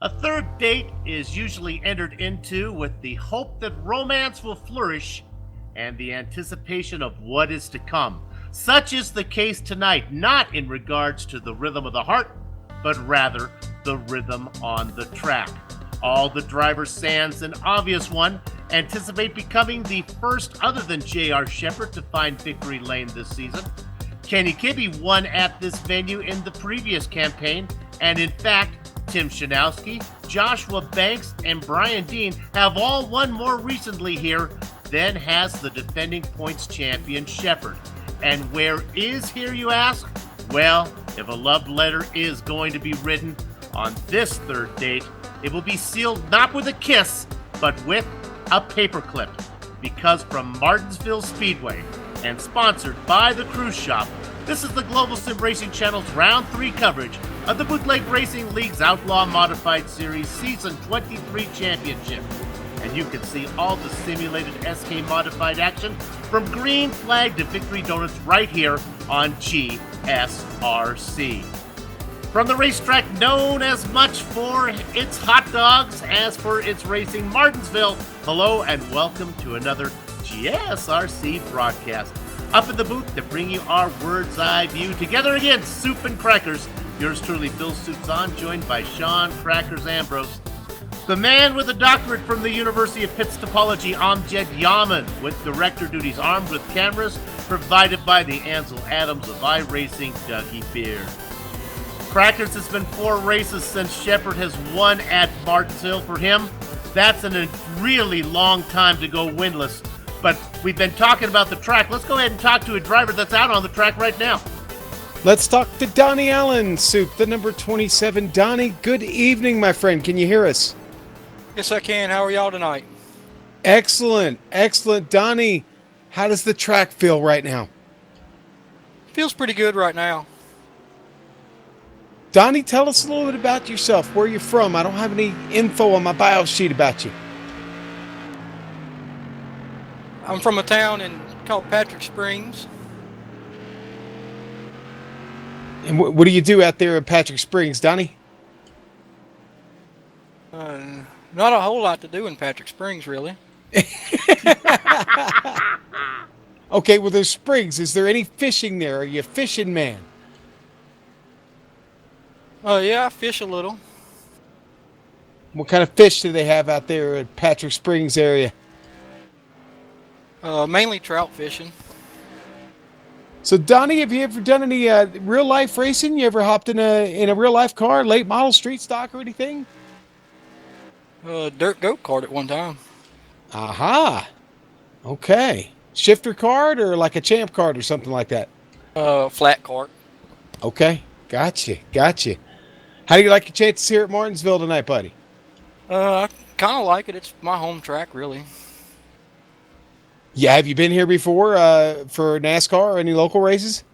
A third date is usually entered into with the hope that romance will flourish and the anticipation of what is to come. Such is the case tonight, not in regards to the rhythm of the heart, but rather the rhythm on the track. All the drivers, sans an obvious one, anticipate becoming the first other than J.R. Shepherd to find victory lane this season. Kenny Kibbe won at this venue in the previous campaign, and in fact, Tim Shanowski, Joshua Banks, and Brian Dean have all won more recently here than has the defending points champion Shepherd. And where is here, you ask? Well, if a love letter is going to be written on this third date, it will be sealed not with a kiss, but with a paperclip. Because from Martinsville Speedway and sponsored by the Cruise Shop, this is the Global Sim Racing Channel's Round 3 coverage of the Bootleg Racing League's Outlaw Modified Series Season 23 Championship. And you can see all the simulated SK Modified action from green flag to victory donuts right here on GSRC. From the racetrack known as much for its hot dogs as for its racing, Martinsville, hello and welcome to another GSRC broadcast. Up in the booth to bring you our bird's eye view. Together again, Soup and Crackers. Yours truly, Bill Soups on, joined by Sean Crackers Ambrose. The man with a doctorate from the University of Pitt's Topology, Amjad Yaman, with director duties armed with cameras provided by the Ansel Adams of iRacing, Dougie Beard. Crackers, it's been 4 races since Shepherd has won at Martinsville. For him, that's a really long time to go winless. But we've been talking about the track. Let's go ahead and talk to a driver that's out on the track right now. Let's talk to Donnie Allen, Soup, the number 27. Donnie, good evening, my friend. Can you hear us? Yes, I can. How are y'all tonight? Excellent, excellent. Donnie, how does the track feel right now? Feels pretty good right now. Donnie, tell us a little bit about yourself. Where you're from? I don't have any info on my bio sheet about you. I'm from a town called Patrick Springs. And what do you do out there in Patrick Springs, Donnie? Not a whole lot to do in Patrick Springs, really. Okay, well, there's springs. Is there any fishing there? Are you a fishing man? Yeah, I fish a little. What kind of fish do they have out there at Patrick Springs area? Mainly trout fishing. So, Donnie, have you ever done any real-life racing? You ever hopped in a real-life car, late model, street stock, or anything? Dirt go-kart at one time. Aha. Okay. Shifter card or like a champ card or something like that? Flat cart. Okay. Gotcha. How do you like your chances here at Martinsville tonight, buddy? I kind of like it. It's my home track, really. Yeah, have you been here before for NASCAR or any local races?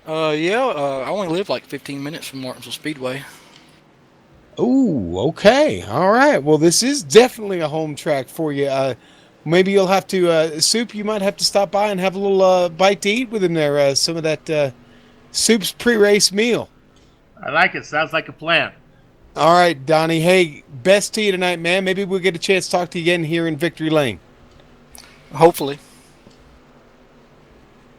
Yeah, I only live like 15 minutes from Martinsville Speedway. Ooh, okay. All right. Well, this is definitely a home track for you. Maybe you'll have to, Soup, you might have to stop by and have a little bite to eat with him there. Some of that Soup's pre-race meal. I like it. Sounds like a plan. All right, Donnie. Hey, best to you tonight, man. Maybe we'll get a chance to talk to you again here in Victory Lane. Hopefully.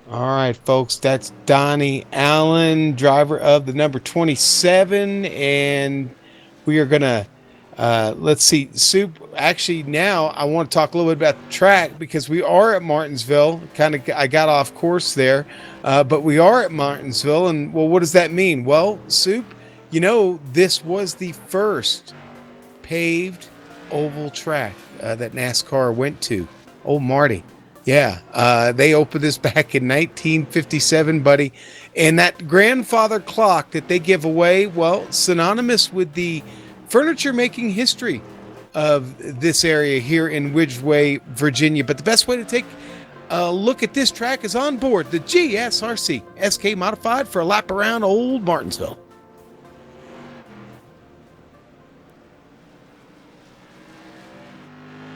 All right, folks, that's Donnie Allen, driver of the number 27, and we are going to, let's see, Soup, actually now I want to talk a little bit about the track because we are at Martinsville. I got off course there, but we are at Martinsville, and, well, what does that mean? Well, Soup, you know, this was the first paved oval track that NASCAR went to. Oh, Marty. Yeah, they opened this back in 1957, buddy. And that grandfather clock that they give away, well, synonymous with the furniture-making history of this area here in Ridgeway, Virginia. But the best way to take a look at this track is on board the GSRC SK Modified for a lap around Old Martinsville.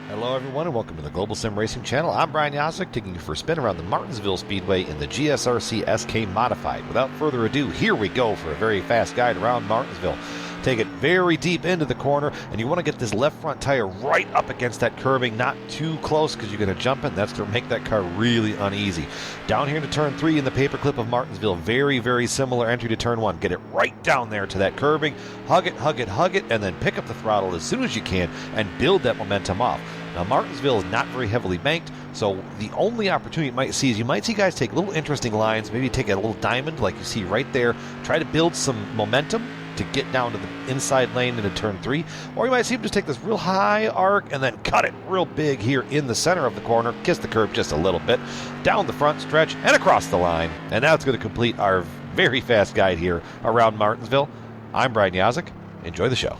Hello everyone and welcome to the Global Sim Racing Channel. I'm Brian Yasek, taking you for a spin around the Martinsville Speedway in the GSRC SK Modified. Without further ado, here we go for a very fast guide around Martinsville. take it very deep into the corner, and you want to get this left front tire right up against that curbing, not too close because you're going to jump it. That's going to make that car really uneasy. Down here to turn 3 in the paperclip of Martinsville, very, very similar entry to turn 1. Get it right down there to that curbing, hug it, hug it, hug it, and then pick up the throttle as soon as you can and build that momentum off. Now, Martinsville is not very heavily banked, so the only opportunity you might see is you might see guys take little interesting lines, maybe take a little diamond like you see right there, try to build some momentum to get down to the inside lane into turn 3, or you might see them just take this real high arc and then cut it real big here in the center of the corner, kiss the curb just a little bit, down the front stretch and across the line. And now it's going to complete our very fast guide here around Martinsville. I'm Brian Yazik. Enjoy the show.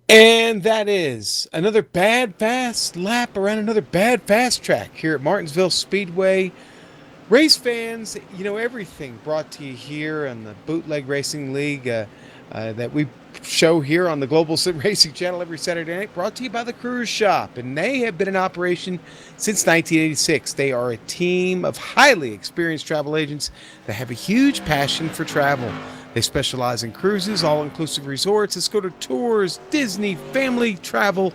And that is another bad fast lap around another bad fast track here at Martinsville Speedway. Race fans, you know, everything brought to you here on the Bootleg Racing League that we show here on the Global Sim Racing channel every Saturday night, brought to you by the Cruise Shop. And they have been in operation since 1986. They are a team of highly experienced travel agents that have a huge passion for travel. They specialize in cruises, all-inclusive resorts, escorted tours, Disney, family travel,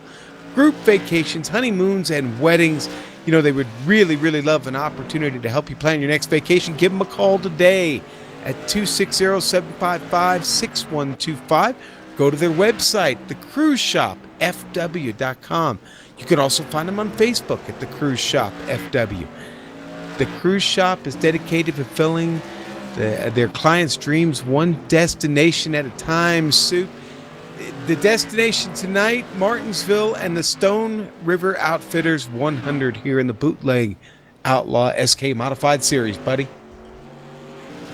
group vacations, honeymoons, and weddings. You know, they would really, really love an opportunity to help you plan your next vacation. Give them a call today at 260-755-6125. Go to their website, thecruiseshopfw.com. You can also find them on Facebook at The Cruise Shop FW. The Cruise Shop is dedicated to fulfilling their clients' dreams one destination at a time. Soup. The destination tonight, Martinsville and the Stone River Outfitters 100 here in the Bootleg Outlaw SK Modified Series, buddy.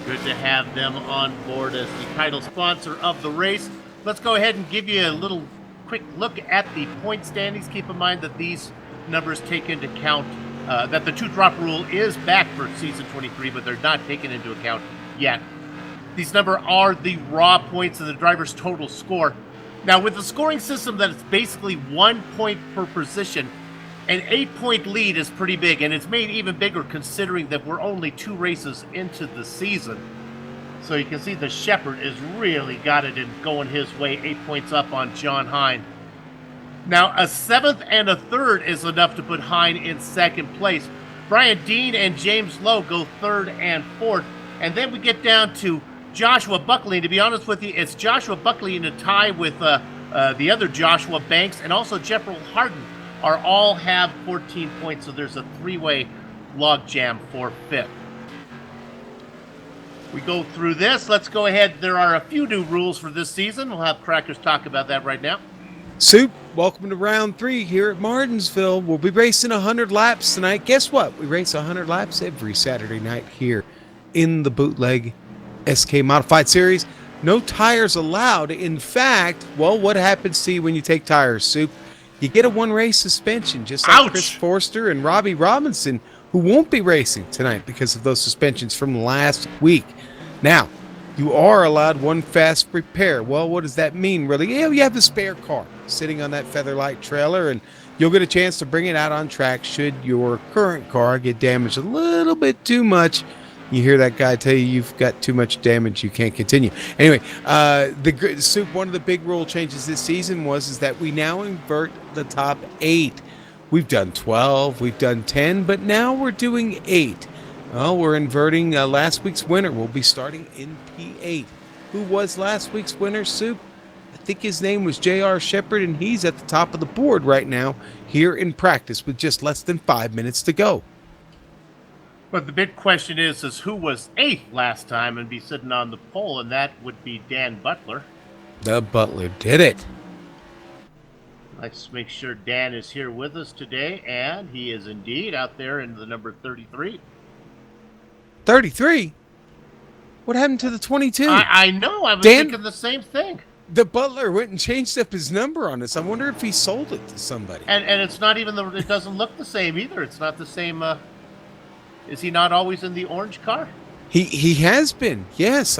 Good to have them on board as the title sponsor of the race. Let's go ahead and give you a little quick look at the point standings. Keep in mind that these numbers take into account that the 2-drop rule is back for season 23, but they're not taken into account yet. These numbers are the raw points of the driver's total score. Now, with the scoring system that it's basically 1 point per position, an 8-point lead is pretty big, and it's made even bigger considering that we're only 2 races into the season. So you can see the Shepherd has really got it in going his way, 8 points up on John Hine. Now, a 7th and a 3rd is enough to put Hine in 2nd place. Brian Dean and James Lowe go 3rd and 4th. And then we get down to Joshua Buckley. And to be honest with you, it's Joshua Buckley in a tie with the other Joshua Banks. And also Jeffrey Harden all have 14 points. So there's a 3-way logjam for 5th. We go through this. Let's go ahead. There are a few new rules for this season. We'll have Crackers talk about that right now. Soup, welcome to round 3 here at Martinsville. We'll be racing 100 laps tonight. Guess what? We race 100 laps every Saturday night here in the Bootleg SK Modified Series. No tires allowed. In fact, well, what happens to you when you take tires, Soup? You get a 1-race suspension, just like Ouch! Chris Forster and Robbie Robinson, who won't be racing tonight because of those suspensions from last week. Now, you are allowed 1 fast repair. Well, what does that mean, really? Yeah, you have the spare car sitting on that Featherlight trailer, and you'll get a chance to bring it out on track should your current car get damaged a little bit too much. You hear that guy tell you you've got too much damage, you can't continue. Anyway, Soup, one of the big rule changes this season is that we now invert the top 8. We've done 12, we've done 10, but now we're doing 8. Well, we're inverting last week's winner. We'll be starting in P8. Who was last week's winner, Soup? I think his name was J.R. Shepard, and he's at the top of the board right now here in practice with just less than 5 minutes to go. But the big question is who was 8th last time and be sitting on the pole, and that would be Dan Butler. The Butler did it. Let's make sure Dan is here with us today, and he is indeed out there in the number 33. 33? What happened to the 22? I know. I was Dan, thinking the same thing. The Butler went and changed up his number on us. I wonder if he sold it to somebody. And it's not even it doesn't look the same either. It's not the same. Is he not always in the orange car? He has been. Yes,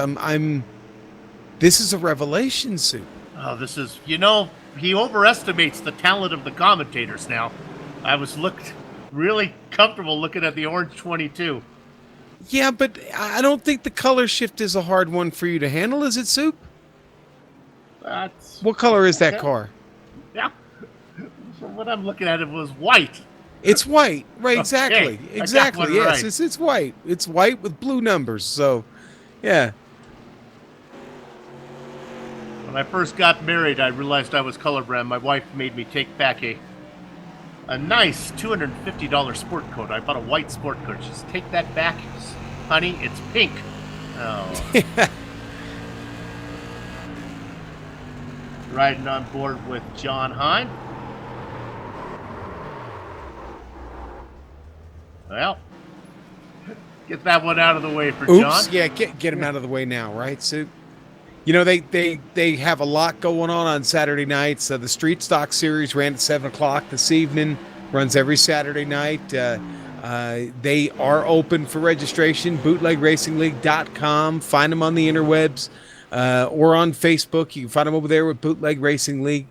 this is a revelation, Soup. Oh, this is, he overestimates the talent of the commentators now. I was really comfortable looking at the orange 22. Yeah, but I don't think the color shift is a hard one for you to handle, is it, Soup? That's What color is that car? Yeah. From what I'm looking at, it was white. It's white, right? Exactly, Okay, I got exactly. one Yes, right. it's white. It's white with blue numbers. So, yeah. When I first got married, I realized I was colorblind. My wife made me take back a nice $250 sport coat. I bought a white sport coat. She says, take that back, honey. It's pink. Oh. Riding on board with John Hine. Well, get that one out of the way for John. Oops. Yeah, get him out of the way now, right, Soup? You know, they have a lot going on Saturday nights. The Street Stock Series ran at 7 o'clock this evening. Runs every Saturday night. They are open for registration. BootlegRacingLeague.com. Find them on the interwebs or on Facebook. You can find them over there with Bootleg Racing League.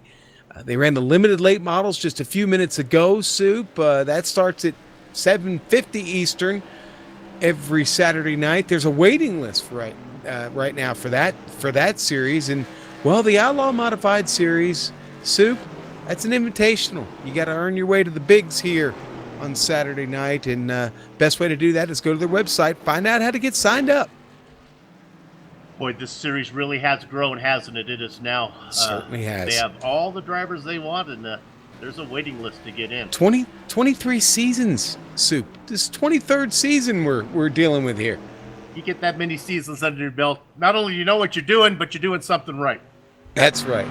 They ran the limited late models just a few minutes ago, Soup. That starts at 7:50 Eastern every Saturday night. There's a waiting list for right now for that series, and well, the Outlaw Modified Series, Soup, that's an invitational. You got to earn your way to the bigs here on Saturday night, and best way to do that is go to their website, find out how to get signed up. Boy, this series really has grown, hasn't it? It is now. Certainly has. They have all the drivers they want, and there's a waiting list to get in. 23 seasons, Soup. This 23rd season we're dealing with here. You get that many seasons under your belt, not only you know what you're doing, but you're doing something right. That's right.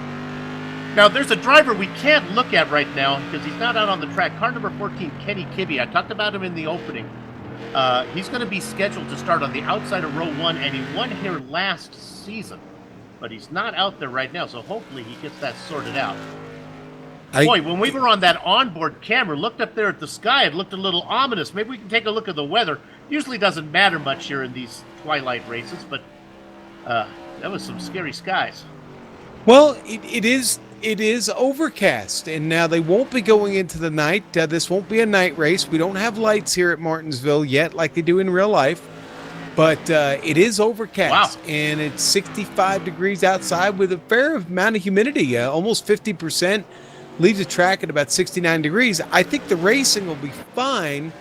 Now, there's a driver we can't look at right now because he's not out on the track. Car number 14, Kenny Kibbe. I talked about him in the opening. He's going to be scheduled to start on the outside of row 1, and he won here last season. But he's not out there right now, so hopefully he gets that sorted out. Boy, when we were on that onboard camera, looked up there at the sky, it looked a little ominous. Maybe we can take a look at the weather. Usually doesn't matter much here in these twilight races, but that was some scary skies. Well, it is overcast, and now they won't be going into the night. This won't be a night race. We don't have lights here at Martinsville yet like they do in real life, but it is overcast. Wow. And it's 65 degrees outside with a fair amount of humidity, almost 50%. Leaves the track at about 69 degrees. I think the racing will be fine,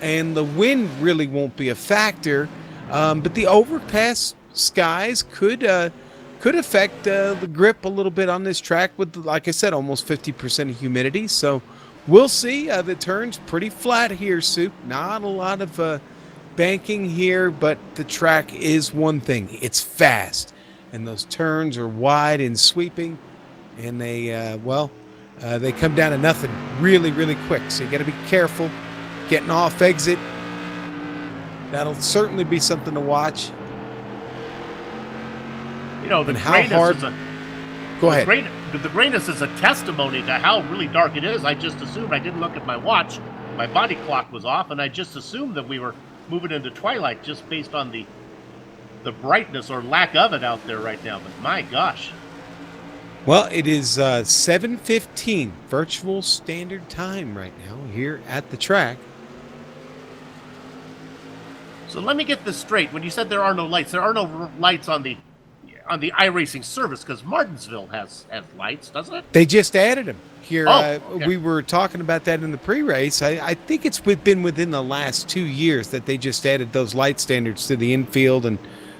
and the wind really won't be a factor. But the overcast skies could affect the grip a little bit on this track with, like I said, almost 50% of humidity. So we'll see. The turn's pretty flat here, Soup. Not a lot of banking here, but the track is one thing. It's fast, and those turns are wide and sweeping, and they come down to nothing really, really quick. So you got to be careful getting off exit. That'll certainly be something to watch. You know, the grayness is a testimony to how really dark it is. I just assumed, I didn't look at my watch. My body clock was off, and I just assumed that we were moving into twilight just based on the brightness or lack of it out there right now. But my gosh. Well, it is 7:15 virtual standard time right now here at the track. So let me get this straight. When you said there are no lights on the iRacing service, because Martinsville has lights, doesn't it? They just added them here. Okay. We were talking about that in the pre-race. I think it's been within the last 2 years that they just added those light standards to the infield and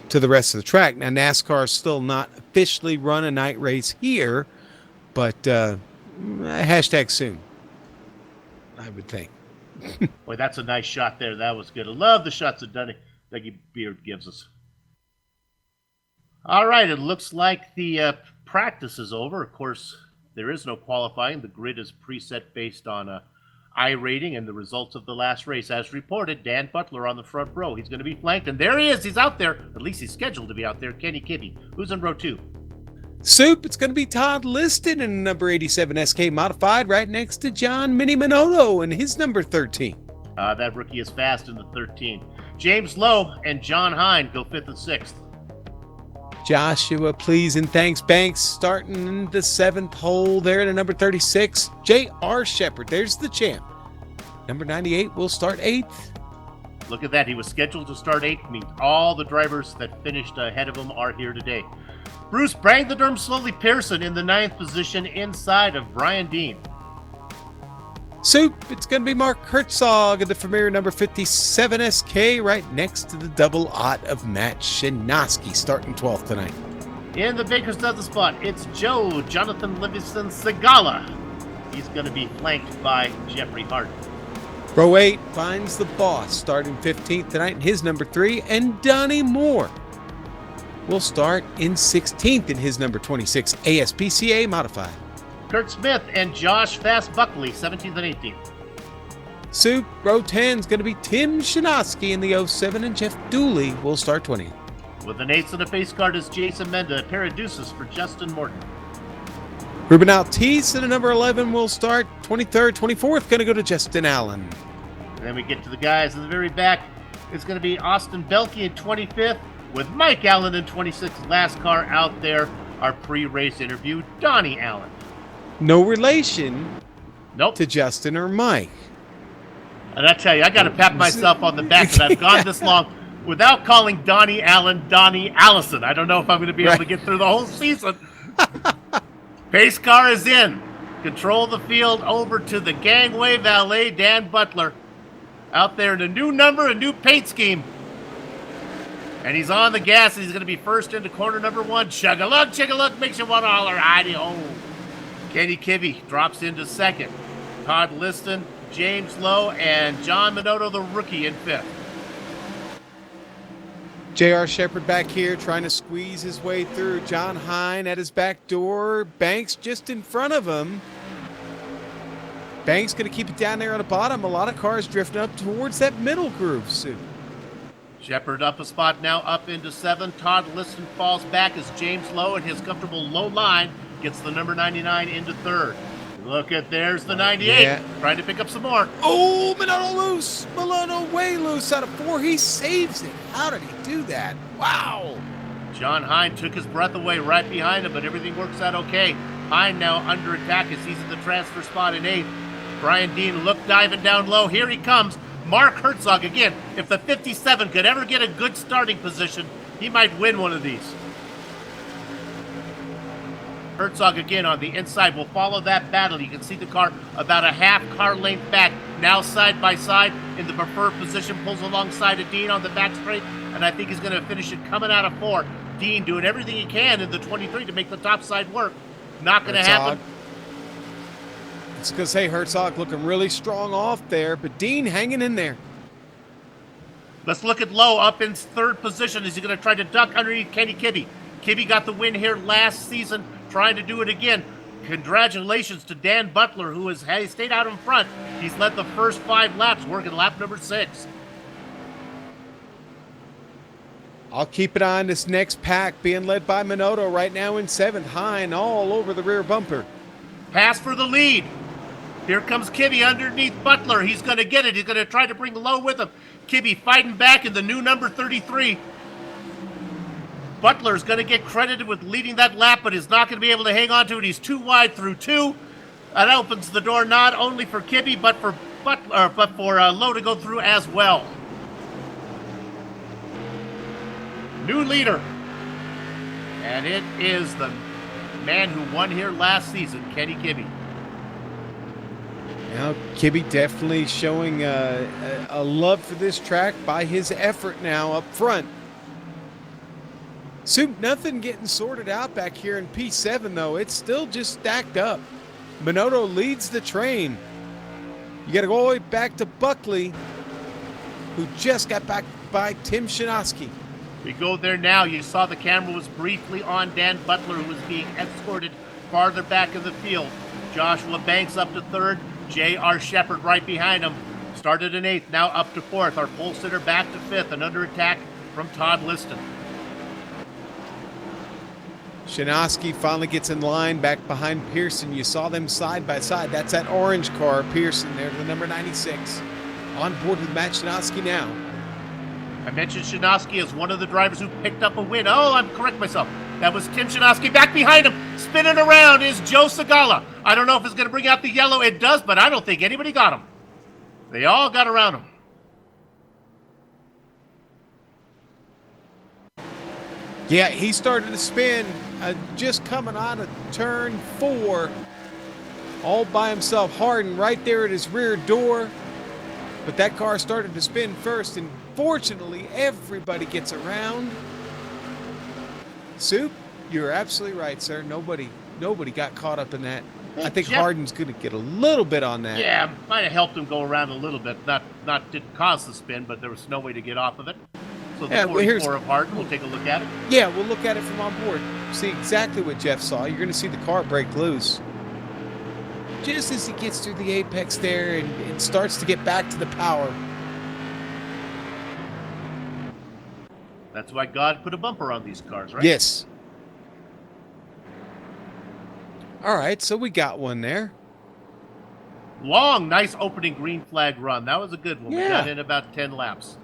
to the rest of the track. Now, NASCAR is still not officially run a night race here, but hashtag soon, I would think. Boy, that's a nice shot there. That was good. I love the shots that Dougie Beard gives us. All right, it looks like the practice is over. Of course, there is no qualifying. The grid is preset based on iRating and the results of the last race. As reported, Dan Butler on the front row. He's going to be flanked, and there he is. He's out there. At least he's scheduled to be out there. Kenny Kibbe. Who's in row 2? Soup, it's going to be Todd Liston in number 87 SK Modified right next to John Mini Minotto in his number 13. That rookie is fast in the 13. James Lowe and John Hine go 5th and 6th. Joshua, please and thanks Banks starting in the 7th hole there at number 36. J.R. Shepard, there's the champ. Number 98 will start 8th. Look at that. He was scheduled to start 8th. Means all the drivers that finished ahead of him are here today. Bruce Brang the Derm Slowly Pearson in the 9th position inside of Brian Dean. Soup, it's going to be Mark Herzog in the Premier number 57 SK right next to the double aught of Matt Shinoski starting 12th tonight. In the Baker's Dozen spot, it's Joe Jonathan Livingston Segala. He's going to be flanked by Jeffrey Hart. Row 8 finds the boss starting 15th tonight in his number 3, and Donnie Moore will start in 16th in his number 26 ASPCA Modified. Kurt Smith and Josh Fast Buckley, 17th and 18th. Soup, row 10 is going to be Tim Shinoski in the 07, and Jeff Dooley will start 20th. With an 8th and a face card is Jason Menda, a pair of deuces for Justin Morton. Ruben Altice in a number 11 will start 23rd, 24th, going to go to Justin Allen. And then we get to the guys in the very back. It's going to be Austin Belke in 25th, with Mike Allen in 26th. Last car out there, our pre-race interview, Donnie Allen. No relation Nope. to Justin or Mike. And I tell you, I got to pat myself on the back that I've gone this long without calling Donnie Allen Donnie Allison. I don't know if I'm going to be able to get through the whole season. Pace car is in. Control the field over to the gangway valet, Dan Butler. Out there in a new number, a new paint scheme. And he's on the gas. He's going to be first into corner number 1. Chug-a-lug, makes you want to holler, hidey-ho. Kenny Kivy drops into second. Todd Liston, James Lowe, and John Minotto, the rookie, in 5th. J.R. Shepard back here trying to squeeze his way through. John Hine at his back door. Banks just in front of him. Banks going to keep it down there on the bottom. A lot of cars drifting up towards that middle groove soon. Shepard up a spot now, up into 7th. Todd Liston falls back as James Lowe in his comfortable low line gets the number 99 into 3rd. Look at, there's the 98, Yeah. trying to pick up some more. Oh, Milano loose. Milano way loose out of 4. He saves it. How did he do that? Wow. John Hine took his breath away right behind him, but everything works out okay. Hine now under attack as he's in the transfer spot in 8th. Brian Dean look diving down low. Here he comes. Mark Herzog again. If the 57 could ever get a good starting position, he might win one of these. Herzog again on the inside will follow that battle. You can see the car about a half car length back. Now side by side in the preferred position, pulls alongside of Dean on the back straight, and I think he's going to finish it coming out of 4. Dean doing everything he can in the 23 to make the top side work. Not going to happen. It's going to say Herzog looking really strong off there, but Dean hanging in there. Let's look at Lowe up in 3rd position. Is he going to try to duck underneath Kenny Kibbe? Kibbe got the win here last season, trying to do it again. Congratulations to Dan Butler, who has stayed out in front. He's led the first 5 laps, working lap number 6. I'll keep an eye on this next pack being led by Minotto right now in 7th. Hine all over the rear bumper. Pass for the lead. Here comes Kibbe underneath Butler. He's going to get it. He's going to try to bring Lowe with him. Kibbe fighting back in the new number 33. Butler's going to get credited with leading that lap, but is not going to be able to hang on to it. He's too wide through 2. That opens the door not only for Kibbe, but for Lowe to go through as well. New leader. And it is the man who won here last season, Kenny Kibbe. Now, Kibbe definitely showing a love for this track by his effort now up front. Soup, nothing getting sorted out back here in P7, though. It's still just stacked up. Minotto leads the train. You got to go all the way back to Buckley, who just got back by Tim Shinoski. We go there now. You saw the camera was briefly on Dan Butler, who was being escorted farther back in the field. Joshua Banks up to 3rd. J.R. Shepard right behind him. Started in 8th, now up to 4th. Our pole sitter back to 5th and under attack from Todd Liston. Shinoski finally gets in line back behind Pearson. You saw them side by side. That's that orange car, Pearson there, the number 96. On board with Matt Shinoski now. I mentioned Shinoski as one of the drivers who picked up a win. Oh, I'm correct myself. That was Tim Shinoski. Back behind him, spinning around is Joe Segala. I don't know if it's going to bring out the yellow. It does, but I don't think anybody got him. They all got around him. Yeah, he started to spin just coming out of turn 4. All by himself. Harden right there at his rear door. But that car started to spin first, and fortunately, everybody gets around. Soup, you're absolutely right, sir. Nobody got caught up in that. I think Jeff, Harden's going to get a little bit on that. Yeah, might have helped him go around a little bit. Not didn't cause the spin, but there was no way to get off of it. So the 44 of Harden, we'll take a look at it. Yeah, we'll look at it from on board. See exactly what Jeff saw. You're going to see the car break loose. Just as he gets through the apex there and it starts to get back to the power. That's why God put a bumper on these cars, right? Yes. All right, so we got one there. Long, nice opening green flag run. That was a good one. Yeah. We got in about 10 laps.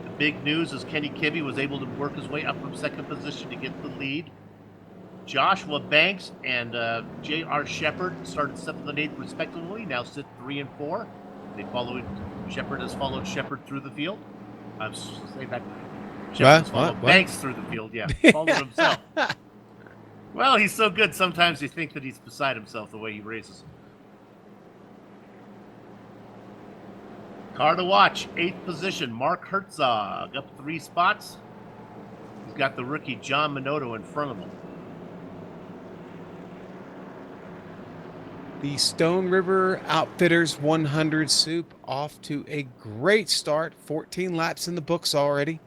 The big news is Kenny Kibbe was able to work his way up from second position to get the lead. Joshua Banks and J.R. Shepard started 7th and 8th respectively, now sit 3 and 4. Shepard has followed Shepard through the field. I'm saying that. Shepard has followed Banks through the field, yeah. Followed himself. Well, he's so good, sometimes you think that he's beside himself the way he races. Car to watch, 8th position, Mark Herzog, up 3 spots. He's got the rookie John Minotto in front of him. The Stone River Outfitters 100 Soup off to a great start. 14 laps in the books already.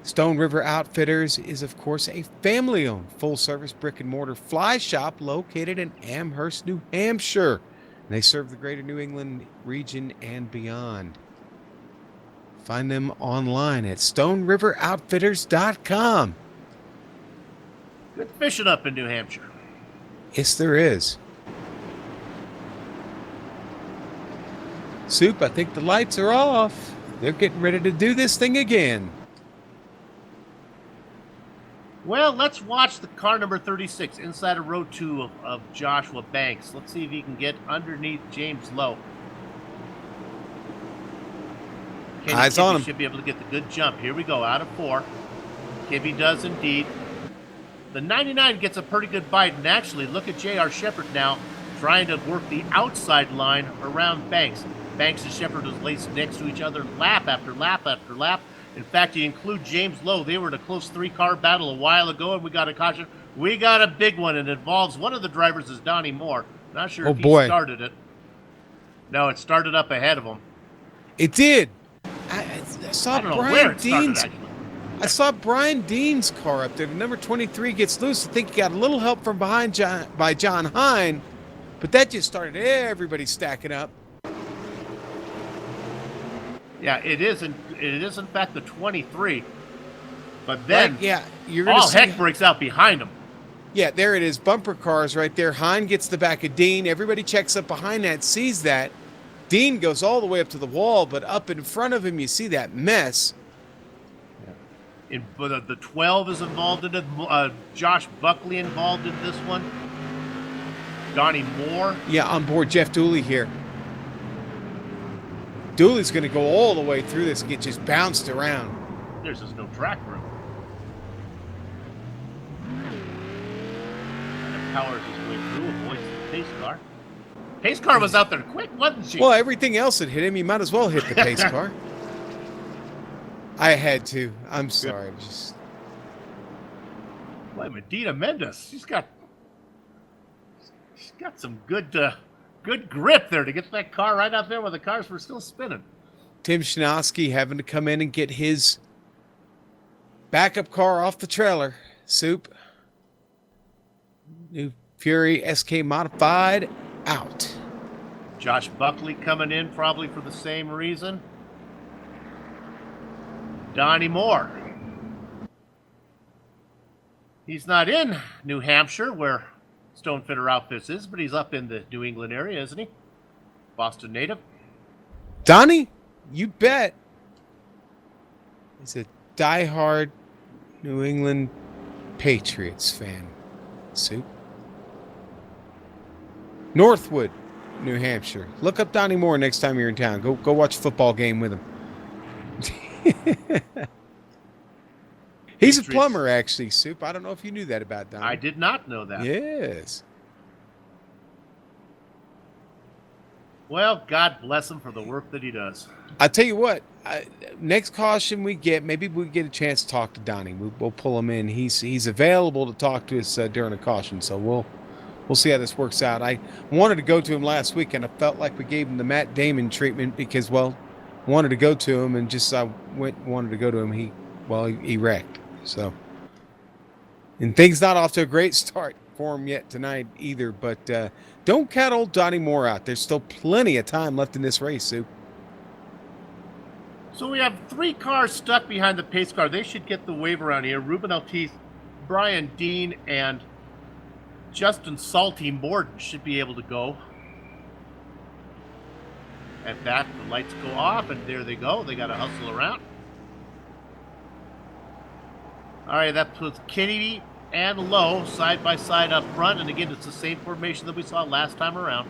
Stone River Outfitters is, of course, a family-owned, full-service brick-and-mortar fly shop located in Amherst, New Hampshire. They serve the greater New England region and beyond. Find them online at StoneRiverOutfitters.com. Good fishing up in New Hampshire. Yes, there is. Soup, I think the lights are off. They're getting ready to do this thing again. Well, let's watch the car number 36, inside of row 2 of Joshua Banks. Let's see if he can get underneath James Lowe. Eyes on him. Should be able to get the good jump. Here we go, out of 4. Kibbe does indeed. The 99 gets a pretty good bite, and actually, look at J.R. Shepard now trying to work the outside line around Banks. Banks and Shepard was laced next to each other lap after lap after lap. In fact, you include James Lowe. They were in a close 3-car battle a while ago, and we got a caution. We got a big one, and it involves one of the drivers is Donnie Moore. Not sure if he started it. No, it started up ahead of him. It did. I saw don't know where it started, actually. I saw Brian Dean's car up there. The number 23 gets loose. I think he got a little help from behind by John Hine, but that just started everybody stacking up. Yeah, it is in fact the 23. But then you're gonna see heck breaks out behind him. Yeah, there it is. Bumper cars right there. Hine gets the back of Dean. Everybody checks up behind that, sees that. Dean goes all the way up to the wall, but up in front of him you see that mess. The 12 is involved in it. Josh Buckley involved in this one. Donnie Moore. Yeah, on board Jeff Dooley here. Dooley's going to go all the way through this and get just bounced around. There's just no track room. And it powers his way through, avoids the pace car. Pace car was out there quick, wasn't she? Well, everything else that hit him, he might as well hit the pace car. I had to. I'm sorry. Boy, Medina Mendes, she's got some good grip there to get that car right out there where the cars were still spinning. Tim Schnowski having to come in and get his backup car off the trailer. Soup. New Fury SK Modified out. Josh Buckley coming in probably for the same reason. Donnie Moore. He's not in New Hampshire where Stonefitter Outfits is, but he's up in the New England area, isn't he? Boston native. Donnie, you bet. He's a diehard New England Patriots fan. Soup. Northwood, New Hampshire. Look up Donnie Moore next time you're in town. Go watch a football game with him. He's a Patriots. plumber, actually, Soup. I don't know if you knew that about Donnie. I did not know that. Yes. Well, God bless him for the work that he does. I tell you what, next caution we get, maybe we get a chance to talk to Donnie. We'll pull him in. He's available to talk to us during a caution, so we'll see how this works out. I wanted to go to him last week, and I felt like we gave him the Matt Damon treatment because, well, wanted to go to him, and just wanted to go to him. He wrecked. So, and things not off to a great start for him yet tonight either. But don't count old Donnie Moore out. There's still plenty of time left in this race, Sue. So we have 3 cars stuck behind the pace car. They should get the wave around here. Ruben Altice, Brian Dean, and Justin Salty Morton should be able to go. At that, the lights go off, and there they go. They got to hustle around. All right, that puts Kennedy and Lowe side by side up front. And again, it's the same formation that we saw last time around.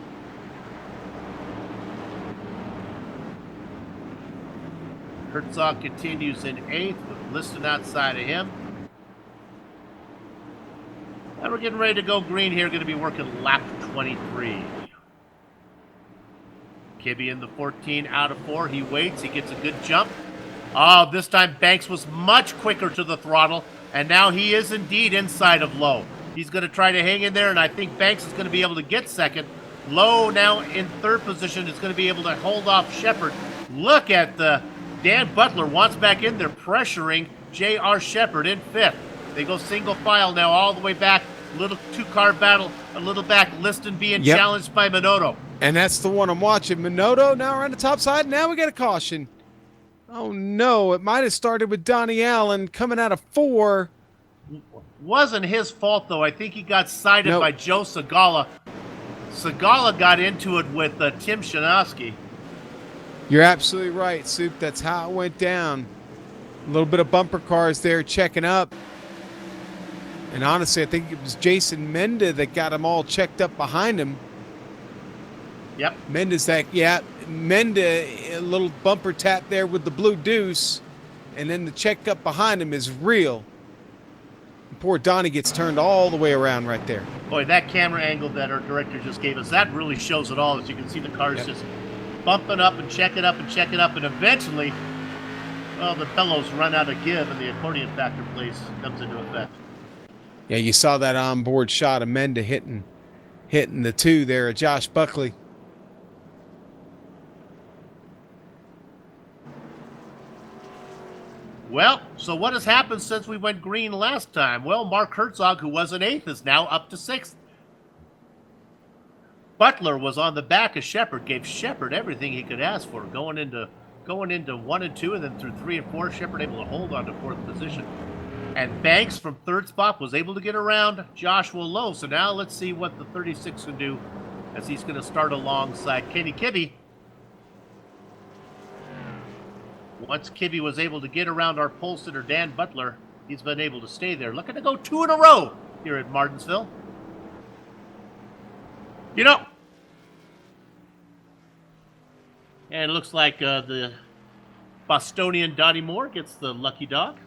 Herzog continues in 8th with Liston outside of him. And we're getting ready to go green here. Going to be working lap 23. Kibbe in the 14 out of 4. He waits. He gets a good jump. Oh, this time Banks was much quicker to the throttle. And now he is indeed inside of Lowe. He's going to try to hang in there, and I think Banks is going to be able to get second. Lowe now in 3rd position is going to be able to hold off Shepard. Look at the Dan Butler wants back in there, pressuring J.R. Shepard in 5th. They go single file now all the way back. Little 2-car battle, a little back. Liston being challenged by Minotto. And that's the one I'm watching. Minotto now around the top side. Now we get a caution. Oh, no. It might have started with Donnie Allen coming out of 4. Wasn't his fault, though. I think he got sided by Joe Segala. Segala got into it with Tim Shanowski. You're absolutely right, Soup. That's how it went down. A little bit of bumper cars there checking up. And honestly, I think it was Jason Menda that got them all checked up behind him. Yep. Menda, a little bumper tap there with the blue deuce. And then the check up behind him is real. And poor Donnie gets turned all the way around right there. Boy, that camera angle that our director just gave us, that really shows it all. As you can see, the cars just bumping up and checking up and checking up. And eventually, well, the bellows run out of give and the accordion factor comes into effect. Yeah, you saw that onboard shot of Menda hitting the 2 there of Josh Buckley. Well, so what has happened since we went green last time? Well, Mark Herzog, who was in 8th, is now up to 6th. Butler was on the back of Shepard, gave Shepard everything he could ask for, going into 1 and 2, and then through 3 and 4, Shepard able to hold on to 4th position. And Banks from 3rd spot was able to get around Joshua Lowe. So now let's see what the 36 can do as he's going to start alongside Kenny Kibbe. Once Kibbe was able to get around our pole sitter, Dan Butler, he's been able to stay there. Looking to go 2 in a row here at Martinsville. You know, and it looks like the Bostonian Donnie Moore gets the lucky dog.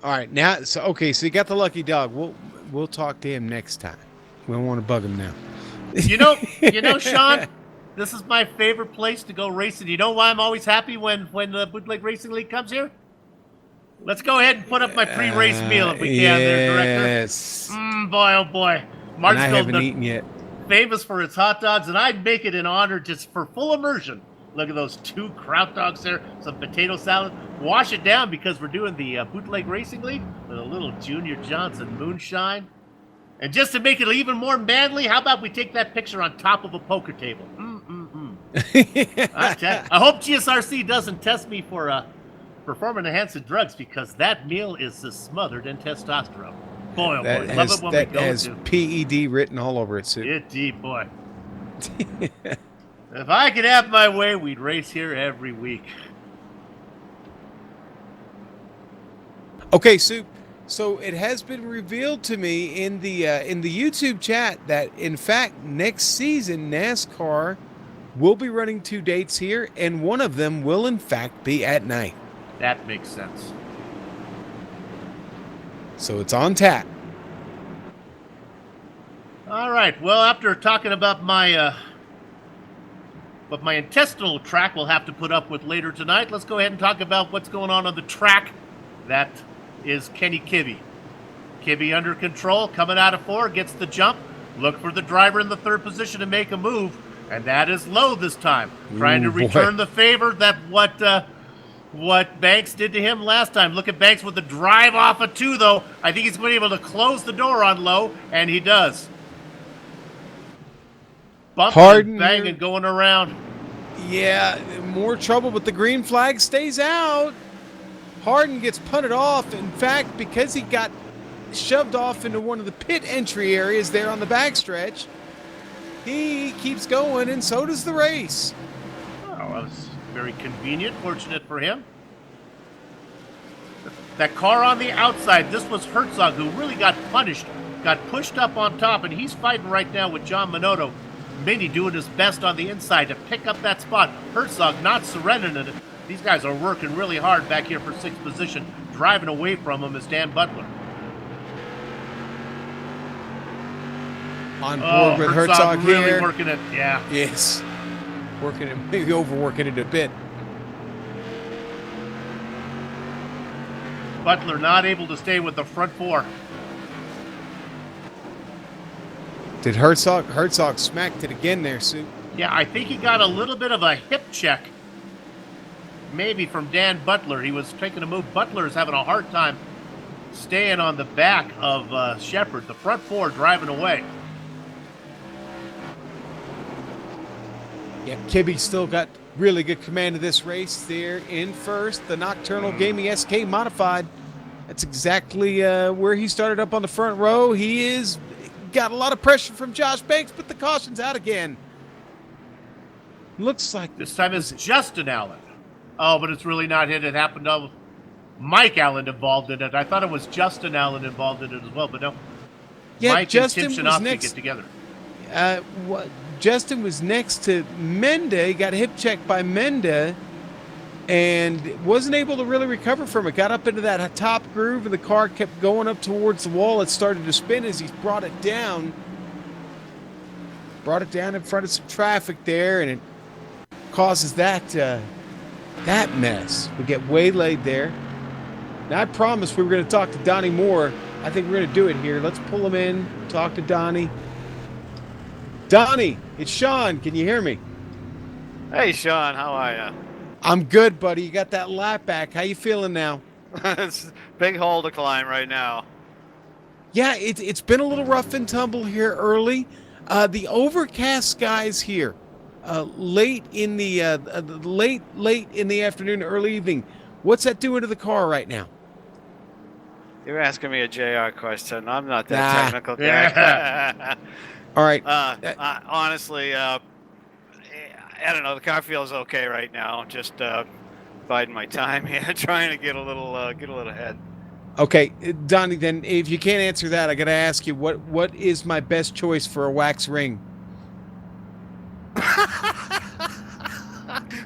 All right, now, so you got the lucky dog. We'll talk to him next time. We don't want to bug him now. You know, Sean, this is my favorite place to go racing. You know why I'm always happy when the Bootleg Racing League comes here? Let's go ahead and put up my pre-race meal if we can, there, Director. Yes. Boy, oh boy. And I haven't Martinsville, eaten yet. famous for its hot dogs, and I'd make it in honor just for full immersion. Look at those 2 kraut dogs there, some potato salad. Wash it down because we're doing the Bootleg Racing League with a little Junior Johnson moonshine. And just to make it even more manly, how about we take that picture on top of a poker table? I hope GSRC doesn't test me for performance-enhancing drugs because that meal is smothered in testosterone. Boy, oh boy, love it when we go has to PED written all over it, Sue. Indeed, boy. If I could have my way, we'd race here every week. Okay, Sue. So it has been revealed to me in the YouTube chat that in fact next season NASCAR will be running 2 dates here, and one of them will in fact be at night. That makes sense. So it's on tap. All right. Well, after talking about my what my intestinal track will have to put up with later tonight, let's go ahead and talk about what's going on the track. That is Kenny Kibbe. Kibbe under control, coming out of 4, gets the jump. Look for the driver in the 3rd position to make a move, and that is low this time. Trying to return the favor that what Banks did to him last time. Look at Banks with the drive off of 2, though. I think he's going to be able to close the door on low, and he does. Bumping and banging going around. Yeah, more trouble, but the green flag stays out. Harden gets punted off. In fact, because he got shoved off into one of the pit entry areas there on the backstretch, he keeps going, and so does the race. Oh, that was very convenient, fortunate for him. That car on the outside, this was Herzog, who really got punished, got pushed up on top, and he's fighting right now with John Minotto. Minnie doing his best on the inside to pick up that spot. Herzog not surrendering it. These guys are working really hard back here for 6th position. Driving away from him is Dan Butler. On board with Herzog really here. Working it, yeah. Yes. Working it, maybe overworking it a bit. Butler not able to stay with the front 4. Did Herzog smacked it again there, Sue? Yeah, I think he got a little bit of a hip check. Maybe from Dan Butler. He was taking a move. Butler is having a hard time staying on the back of Shepard. The front 4 driving away. Yeah, Kibbe still got really good command of this race there in first. The Nocturnal Gaming SK Modified. That's exactly where he started up on the front row. He is got a lot of pressure from Josh Banks, but the caution's out again. Looks like this time it's Justin Allen. Oh, but it's really not hit. It happened to Mike Allen involved in it. I thought it was Justin Allen involved in it as well, but no. Yeah, Mike Justin and Tim was Shanofsky next. get together. Justin was next to Menda. He got hip checked by Menda and wasn't able to really recover from it. Got up into that top groove, and the car kept going up towards the wall. It started to spin as he brought it down. Brought it down in front of some traffic there, and it causes that mess. We get waylaid there. Now, I promised we were going to talk to Donnie Moore. I think we're going to do it here. Let's pull him in, talk to Donnie. Donnie, it's Sean. Can you hear me? Hey, Sean, how are you? I'm good, buddy. You got that lap back. How you feeling now? It's a big hole to climb right now. Yeah, it's been a little rough and tumble here early. The overcast skies here, late in the late in the afternoon, early evening. What's that doing to the car right now? You're asking me a JR question. I'm not that technical guy. Yeah. All right. Honestly, I don't know. The car feels okay right now. Just biding my time here, trying to get a little ahead. Okay, Donnie. Then, if you can't answer that, I got to ask you what is my best choice for a wax ring?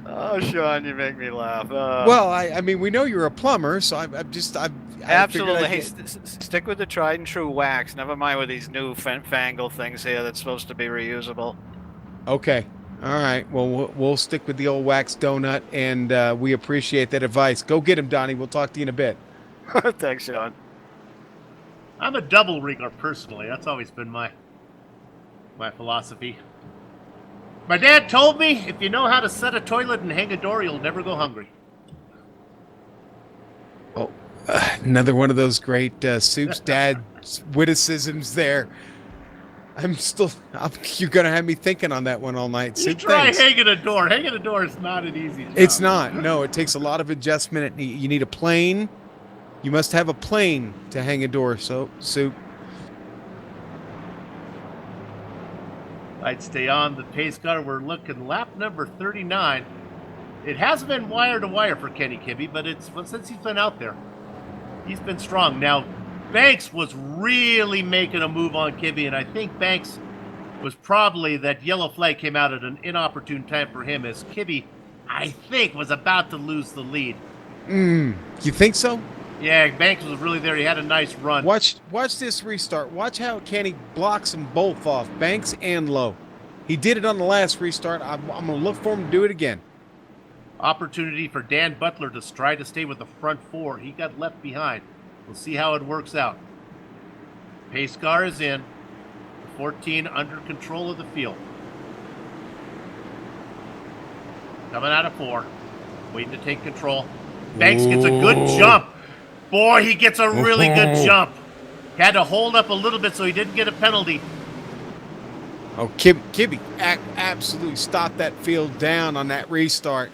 Oh, Sean, you make me laugh. Well, I mean, we know you're a plumber, so I absolutely. Hey, stick with the tried and true wax. Never mind with these new fangled things here that's supposed to be reusable. Okay. All right. Well, we'll stick with the old wax donut, and we appreciate that advice. Go get him, Donnie. We'll talk to you in a bit. Thanks, Sean. I'm a double ringer personally. That's always been my philosophy. My dad told me if you know how to set a toilet and hang a door, you'll never go hungry. Oh, another one of those great Soup's dad witticisms there. You're going to have me thinking on that one all night. You Soup, try thanks. hanging a door. Hanging a door is not an easy job. It's not. No, it takes a lot of adjustment. You need a plane. You must have a plane to hang a door. So, Soup. I'd stay on the pace car. We're looking lap number 39. It hasn't been wire to wire for Kenny Kibbe, but since he's been out there, he's been strong. Now, Banks was really making a move on Kibbe, and I think Banks was probably that yellow flag came out at an inopportune time for him, as Kibbe, I think, was about to lose the lead. You think so? Yeah, Banks was really there. He had a nice run. Watch this restart. Watch how Kenny blocks them both off, Banks and Lowe. He did it on the last restart. I'm going to look for him to do it again. Opportunity for Dan Butler to try to stay with the front four. He got left behind. We'll see how it works out. Pace car is in. 14 under control of the field. Coming out of 4. Waiting to take control. Banks gets a good jump. Boy, he gets a really good jump. Had to hold up a little bit so he didn't get a penalty. Oh, Kibbe absolutely stopped that field down on that restart.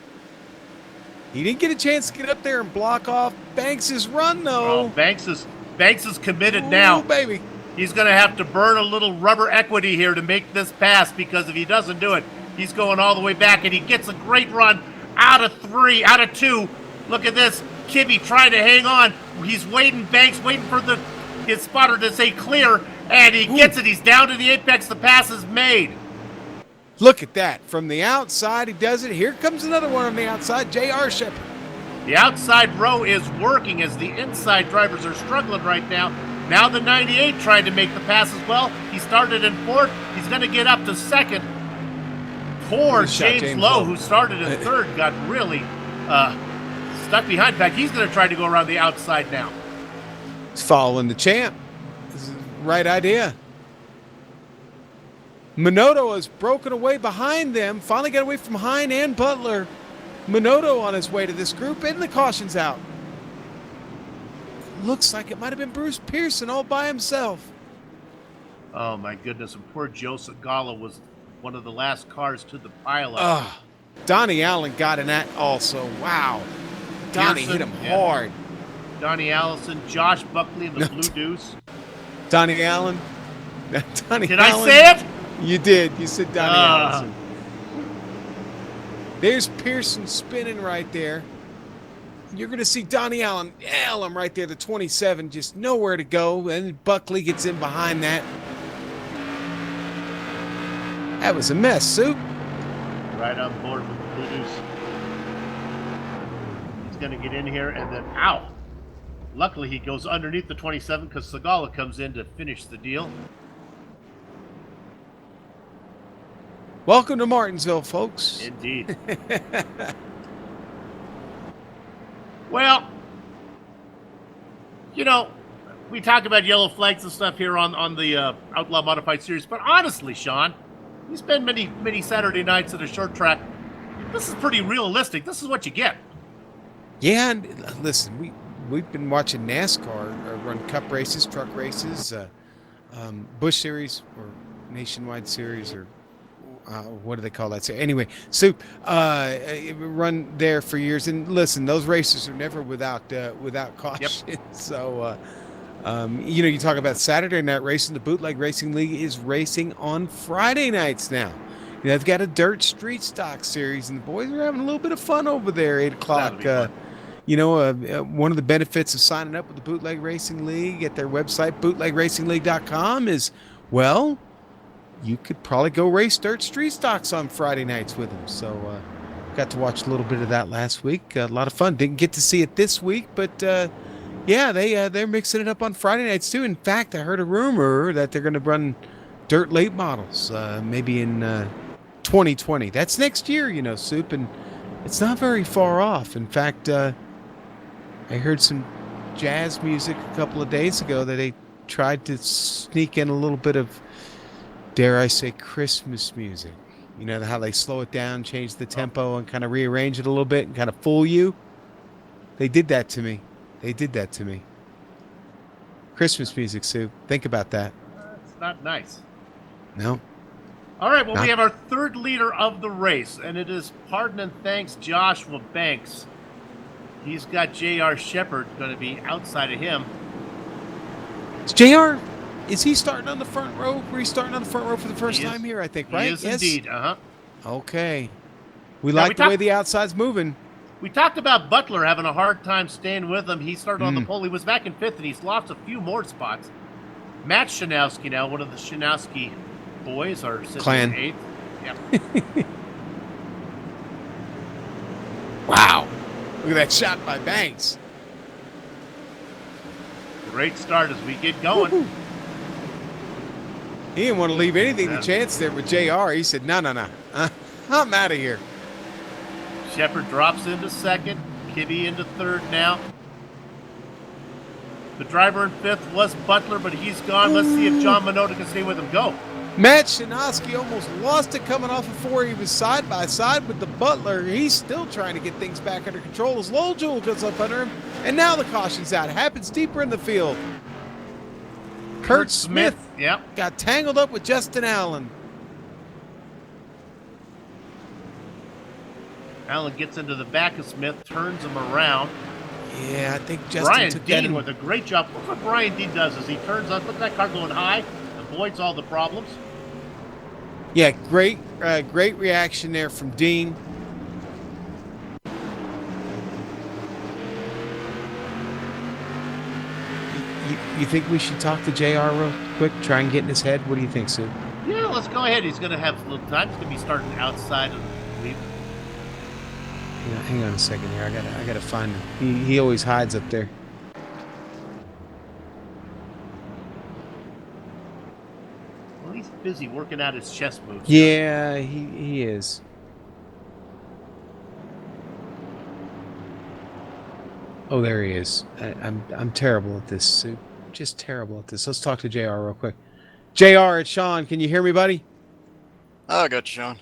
He didn't get a chance to get up there and block off Banks' run, though. Oh, Banks is committed now. Baby. He's going to have to burn a little rubber equity here to make this pass, because if he doesn't do it, he's going all the way back, and he gets a great run out of 2. Look at this. Kibbe trying to hang on. He's waiting, Banks waiting for his spotter to say clear, and he gets it. He's down to the apex. The pass is made. Look at that. From the outside, he does it. Here comes another one on the outside, J.R. Shepard. The outside row is working as the inside drivers are struggling right now. Now the 98 tried to make the pass as well. He started in 4th. He's going to get up to 2nd. Poor James Lowe, who started in 3rd, got really stuck behind. In fact, he's going to try to go around the outside now. He's following the champ. This is the right idea. Minotto has broken away behind them. Finally got away from Hine and Butler. Minotto on his way to this group, and the caution's out. Looks like it might have been Bruce Pearson all by himself. Oh, my goodness. And poor Joe Segala was one of the last cars to the pileup. Donnie Allen got in that also. Wow. Donnie hit him hard. Donnie Allison, Josh Buckley in the Blue Deuce. Donnie Allen. Did I say it? You did. You said Donnie Allison. There's Pearson spinning right there. You're going to see Donnie Allen right there, the 27, just nowhere to go. And Buckley gets in behind that. That was a mess, Soup. Right on board with the Blue Deuce. He's going to get in here and then, ow. Luckily, he goes underneath the 27 because Segala comes in to finish the deal. Welcome to Martinsville, folks. Indeed. Well, you know, we talk about yellow flags and stuff here on the Outlaw Modified Series, but honestly, Sean, you spend many Saturday nights at a short track. This is pretty realistic. This is what you get. Yeah, and listen, we've been watching NASCAR run Cup races, truck races, Busch Series or Nationwide Series, or what do they call that? Anyway, so run there for years, and listen, those races are never without caution. Yep. So, you talk about Saturday night racing. The Bootleg Racing League is racing on Friday nights now. They've got a dirt street stock series, and the boys are having a little bit of fun over there. 8 o'clock. One of the benefits of signing up with the Bootleg Racing League at their website, bootlegracingleague.com, is, well, you could probably go race dirt street stocks on Friday nights with them. So got to watch a little bit of that last week. A lot of fun. Didn't get to see it this week, but they're mixing it up on Friday nights too. In fact, I heard a rumor that they're going to run dirt late models maybe in 2020. That's next year, Soup, and it's not very far off. In fact, I heard some jazz music a couple of days ago that they tried to sneak in a little bit of, dare I say, Christmas music. You know how they slow it down, change the tempo, and kind of rearrange it a little bit and kind of fool you? They did that to me. Christmas music, Sue. Think about that. It's not nice. No. All right, well, we have our third leader of the race, and it is Pardon and Thanks Joshua Banks. He's got J.R. Shepard going to be outside of him. J.R., is he starting on the front row? He's starting on the front row for the first time here, I think, right? He is indeed, Okay. We like the way the outside's moving. We talked about Butler having a hard time staying with him. He started on the pole. He was back in 5th, and he's lost a few more spots. Matt Shanowski now, one of the Shanowski boys are sitting Clan. in 8th. Yep. Wow. Look at that shot by Banks. Great start as we get going. Woo-hoo. He didn't want to leave anything to chance there with JR. He said, no. I'm out of here. Shepard drops into 2nd. Kibbe into 3rd now. The driver in 5th was Butler, but he's gone. Let's see if John Minota can stay with him. Go. Matt Shinoski almost lost it coming off of 4. He was side by side with the Butler. He's still trying to get things back under control as Lowell Jewell goes up under him. And now the caution's out. It happens deeper in the field. Kurt Smith Yep. got tangled up with Justin Allen. Allen gets into the back of Smith, turns him around. Yeah, I think Justin Brian took that Dean in. with a great job. Look what Brian Dean does is he turns on, look at that car going high, avoids all the problems. Yeah, great reaction there from Dean. You think we should talk to JR real quick, try and get in his head? What do you think, Sue? Yeah, let's go ahead. He's going to have a little time. He's going to be starting outside of the lead. Hang on a second here. I gotta find him. He always hides up there. Well, he's busy working out his chess moves. Yeah, he is. Oh, there he is. I'm terrible at this, Sue. Just terrible at this. Let's talk to JR real quick. JR, it's Sean. Can you hear me, buddy? I got you, Sean.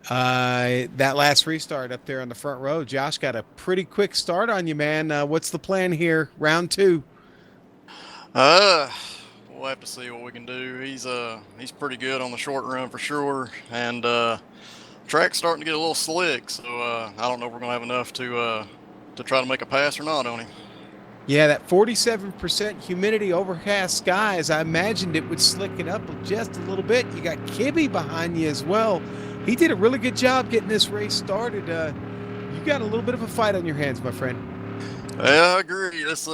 That last restart up there on the front row, Josh got a pretty quick start on you, man. What's the plan here? Round 2. We'll have to see what we can do. He's pretty good on the short run for sure, and track's starting to get a little slick. So I don't know if we're gonna have enough to try to make a pass or not on him. Yeah, that 47% humidity, overcast skies. I imagined it would slick it up just a little bit. You got Kibbe behind you as well. He did a really good job getting this race started. You got a little bit of a fight on your hands, my friend. Yeah, I agree. This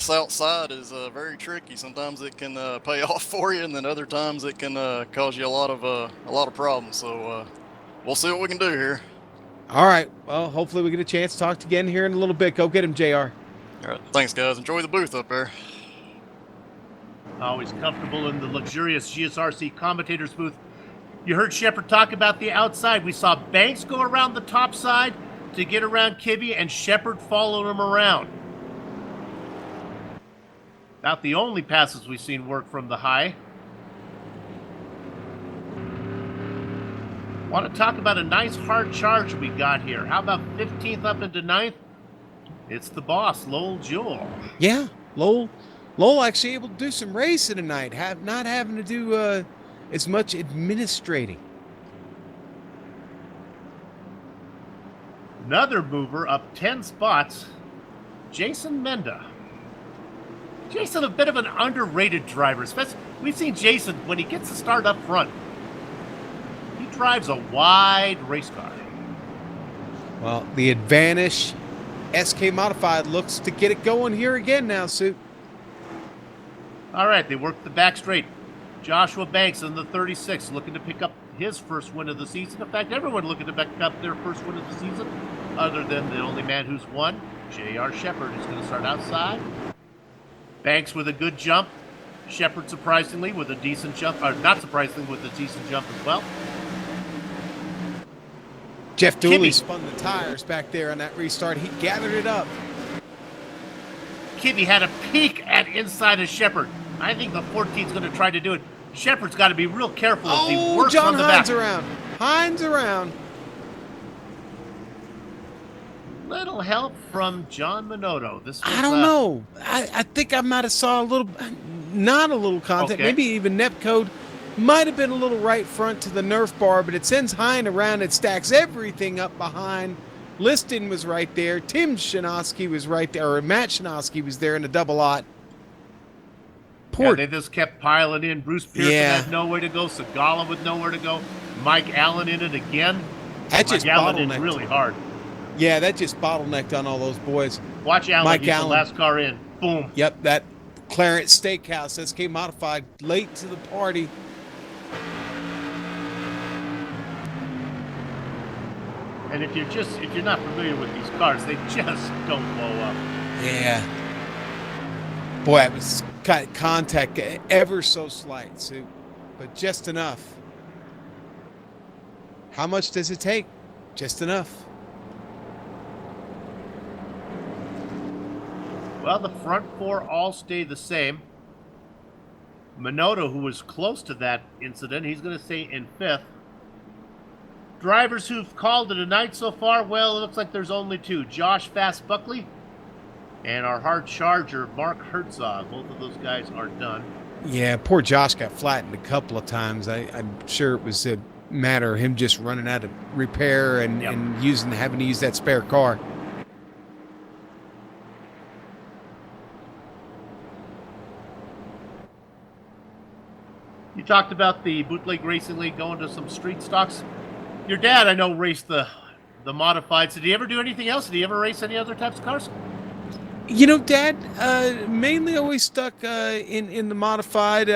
outside is very tricky. Sometimes it can pay off for you, and then other times it can cause you a lot of problems. So we'll see what we can do here. All right. Well, hopefully we get a chance to talk again here in a little bit. Go get him, JR. All right. Thanks, guys. Enjoy the booth up there. Always comfortable in the luxurious GSRC commentator's booth. You heard Shepard talk about the outside. We saw Banks go around the top side to get around Kibbe, and Shepard followed him around. About the only passes we've seen work from the high. Want to talk about a nice hard charge we got here. How about 15th up into 9th? It's the boss, Lowell Jewell. Yeah, Lowell actually able to do some racing tonight, not having to do as much administrating. Another mover up 10 spots, Jason Menda. Jason, a bit of an underrated driver. Especially, we've seen Jason, when he gets to start up front, he drives a wide race car. Well, the Advantage SK Modified looks to get it going here again now, Sue. All right, they work the back straight. Joshua Banks in the 36, looking to pick up his first win of the season. In fact, everyone looking to pick up their first win of the season, other than the only man who's won, J.R. Shepard, who's going to start outside. Banks with a good jump. Shepard, surprisingly, with a decent jump, or not surprisingly, with a decent jump as well. Jeff Dooley Kibbe spun the tires back there on that restart. He gathered it up. Kibbe had a peek at inside of Shepard. I think the 14's going to try to do it. Shepard's got to be real careful as he works John on the Hines back. around. Hines around. Little help from John Minotto. This was, I don't know. I think I might have saw a little, not a little contact. Okay. Maybe even net code might have been a little right front to the Nerf bar, but it sends Hines around. It stacks everything up behind. Liston was right there. Tim Shinoski was right there, or Matt Shinoski was there in a double lot. Yeah, they just kept piling in. Bruce Pearson Yeah. had nowhere to go. Sagala with nowhere to go. Mike Allen in it again. That just Mike Allen in bottlenecked. really hard. Yeah, that just bottlenecked on all those boys. Watch Allen. Mike He's Allen. the last car in. Boom. Yep, that Clarence Steakhouse SK Modified late to the party. And if you're not familiar with these cars, they just don't blow up. Yeah. Boy, it was contact ever so slight, Sue, but just enough. How much does it take? Just enough. Well, the front four all stay the same. Minota, who was close to that incident, he's going to stay in 5th. Drivers who've called it a night so far, well, it looks like there's only 2. Josh Fast Buckley and our hard charger, Mark Herzog. Both of those guys are done. Yeah, poor Josh got flattened a couple of times. I'm sure it was a matter of him just running out of repair and, Yep. and having to use that spare car. You talked about the Bootleg Racing League going to some street stocks. Your dad, I know, raced the modifieds. Did he ever do anything else? Did he ever race any other types of cars? You know, Dad, mainly always stuck in the modified.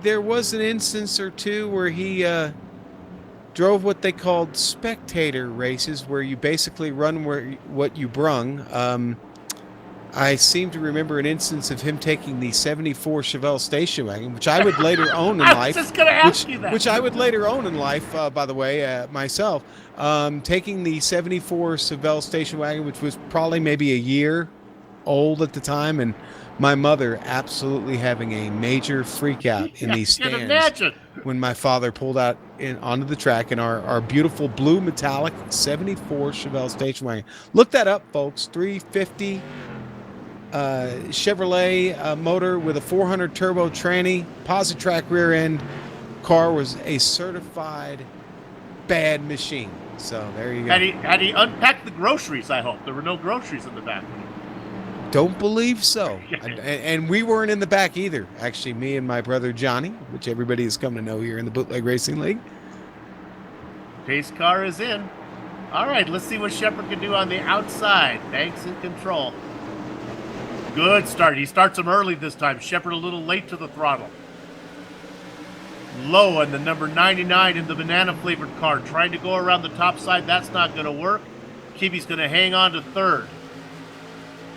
There was an instance or two where he drove what they called spectator races, where you basically run what you brung. I seem to remember an instance of him taking the 74 Chevelle station wagon, which I would later own in I life. was just going to ask you that. Which I would later own in life, by the way, myself. Taking the 74 Chevelle station wagon, which was probably maybe a year old at the time, and my mother absolutely having a major freak out in these I can stands imagine. when my father pulled out onto the track in our beautiful blue metallic 74 Chevelle station wagon. Look that up, folks. 350 Chevrolet motor with a 400 turbo tranny, Positrack rear end. Car was a certified bad machine. So there you go. Had he unpacked the groceries, I hope? There were no groceries in the back. Don't believe so. And we weren't in the back either. Actually, me and my brother Johnny, which everybody has come to know here in the Bootleg Racing League. Pace car is in. All right, let's see what Shepard can do on the outside. Banks in control. Good start. He starts him early this time. Shepard a little late to the throttle. Low on the number 99 in the banana-flavored car. Trying to go around the top side. That's not going to work. Kibby's going to hang on to 3rd.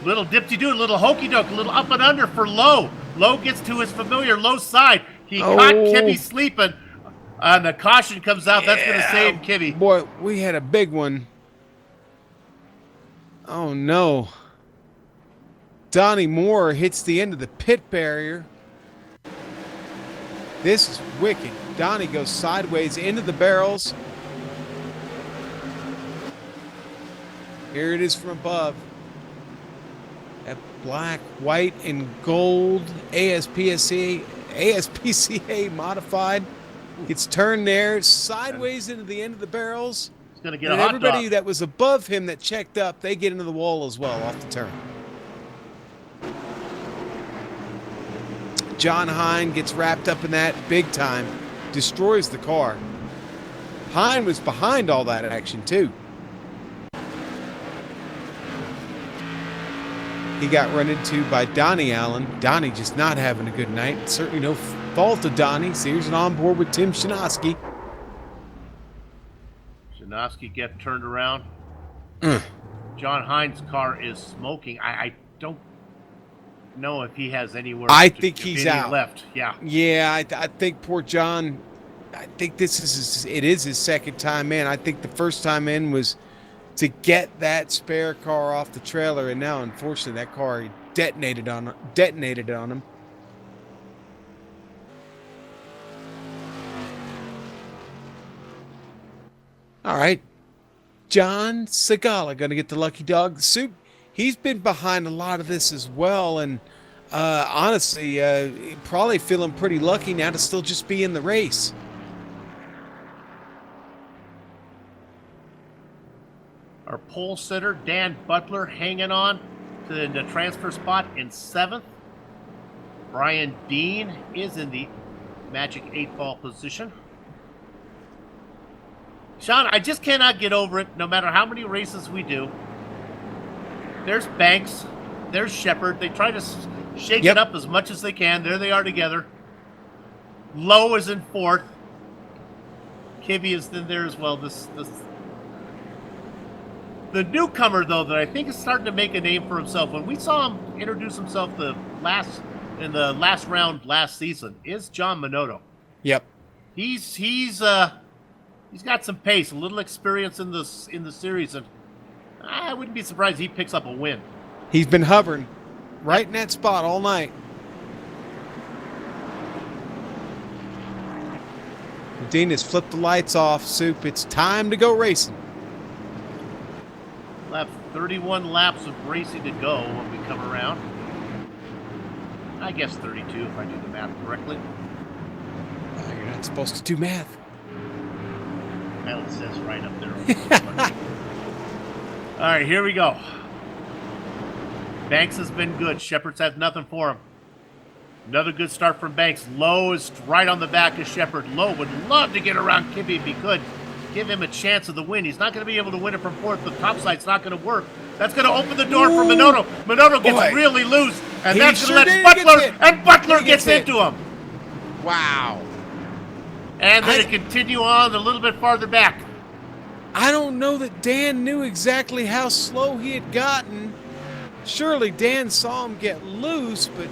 Little dipty-doo, little hokey-doke, a little up and under for Low. Low gets to his familiar low side. He caught Kibby sleeping. And the caution comes out. That's going to save Kibby. Boy, we had a big one. Oh, no. Donnie Moore hits the end of the pit barrier. This is wicked. Donnie goes sideways into the barrels. Here it is from above. That black, white, and gold ASPCA modified. Gets turned there, sideways into the end of the barrels. He's going to get And a hot everybody dog. that was above him that checked up, they get into the wall as well off the turn. John Hine gets wrapped up in that big time, destroys the car. Hine was behind all that action too. He got run into by Donnie Allen. Donnie just not having a good night. Certainly no fault of Donnie. So here's an onboard with Tim Shinosky. Shinosky get turned around. John Hines' car is smoking. I don't know if he has anywhere. I think he's out. Left. Yeah. Yeah, I think poor John. I think this is his second time in. I think the first time in was to get that spare car off the trailer, and now unfortunately that car detonated on him. All right, John Segala going to get the lucky dog. Soup. He's been behind a lot of this as well, and honestly, probably feeling pretty lucky now to still just be in the race. Our pole sitter, Dan Butler, hanging on to the transfer spot in 7th. Brian Dean is in the magic 8-ball position. Sean, I just cannot get over it, no matter how many races we do. There's Banks, there's Shepard. They try to shake it up as much as they can. There they are together. Lowe is in 4th. Kibby is in there as well. The newcomer, though, that I think is starting to make a name for himself, when we saw him introduce himself in the last round last season, is John Minotto. Yep. He's got some pace, a little experience in the series, and I wouldn't be surprised if he picks up a win. He's been hovering right in that spot all night. Dean has flipped the lights off. Soup, it's time to go racing. We'll have 31 laps of racing to go when we come around. I guess 32 if I do the math correctly. You're not supposed to do math. Well, it says right up there. All right, here we go. Banks has been good. Shepard's had nothing for him. Another good start from Banks. Lowe is right on the back of Shepard. Lowe would love to get around Kibbe if he could. Give him a chance of the win. He's not going to be able to win it from fourth. The top side's not going to work. That's going to open the door for Minotto. Minotto gets really loose, and that's going to let Butler, and Butler gets into him. Wow. And then to continue on a little bit farther back. I don't know that Dan knew exactly how slow he had gotten. Surely Dan saw him get loose, but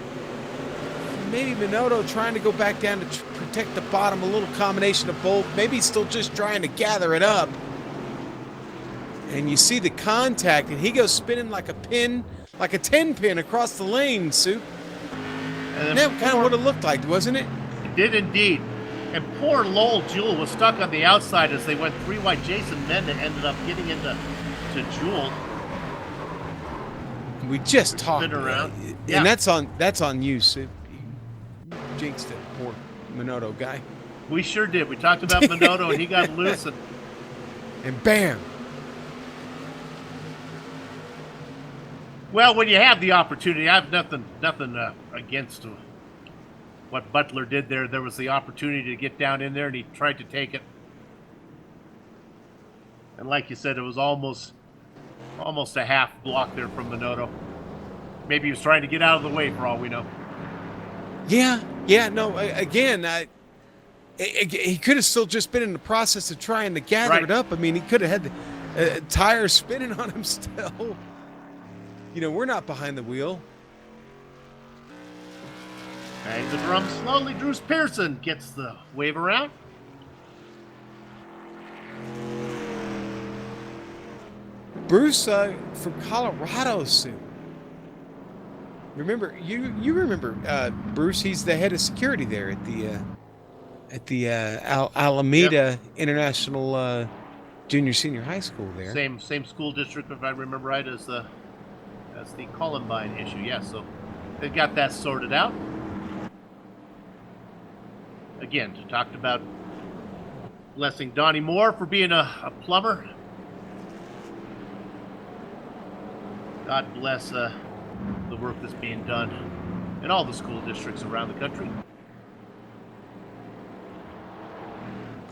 maybe Minotto trying to go back down to protect the bottom, a little combination of both. Maybe he's still just trying to gather it up. And you see the contact, and he goes spinning like a pin, like a 10-pin across the lane, Soup. And that kind of what it looked like, wasn't it? It did indeed. And poor Lowell Jewell was stuck on the outside as they went 3 wide. Jason Menda ended up getting into Jewell. We just talked around. And that's on you, Soup. You jinxed it, poor Minotto guy. We sure did. We talked about Minotto, and he got loose, and bam. Well, when you have the opportunity, I have nothing against what Butler did there. There was the opportunity to get down in there, and he tried to take it. And like you said, it was almost a half block there from Minotto. Maybe he was trying to get out of the way for all we know. Yeah, no, again, he could have still just been in the process of trying to gather it up. I mean, he could have had the tires spinning on him still. You know, we're not behind the wheel. Bang the drum slowly. Bruce Pearson gets the wave around. Bruce from Colorado, Sue. Remember, you remember Bruce? He's the head of security there at the Alameda International Junior Senior High School there. Same school district, if I remember right, as the Columbine issue. Yes, so they've got that sorted out. Again, talked about blessing Donnie Moore for being a plumber. God bless the work that's being done in all the school districts around the country.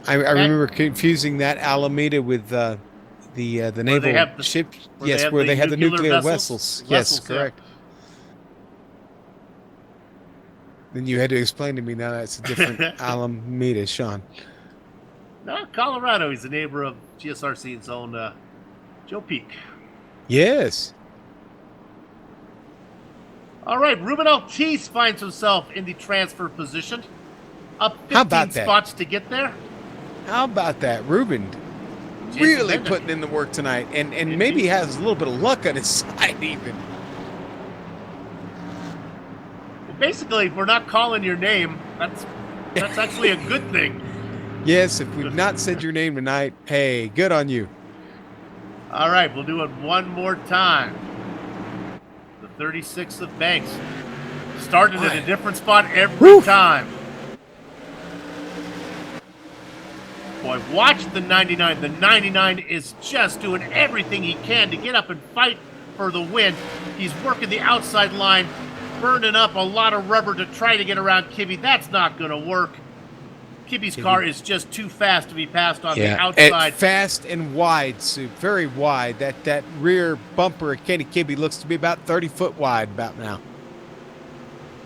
I remember confusing that Alameda with the naval ship. Yes, where they have the nuclear vessels. Yes, correct. Yeah. Then you had to explain to me now that's a different Alameda, Sean. No, Colorado. He's a neighbor of GSRC's own Joe Peak. Yes. All right, Ruben Altice finds himself in the transfer position. Up 15 spots to get there. How about that? Ruben really putting in the work tonight, and maybe has a little bit of luck on his side even. Well, basically, if we're not calling your name, that's actually a good thing. Yes, if we've not said your name tonight, hey, good on you. All right, we'll do it one more time. The 36 of Banks. Started at a different spot every time. Boy, watch the 99. The 99 is just doing everything he can to get up and fight for the win. He's working the outside line, burning up a lot of rubber to try to get around Kibbe. That's not going to work. Kibbe's car is just too fast to be passed on the outside. Fast and wide, Sue. Very wide. That rear bumper at Kenny Kibbe looks to be about 30 foot wide about now.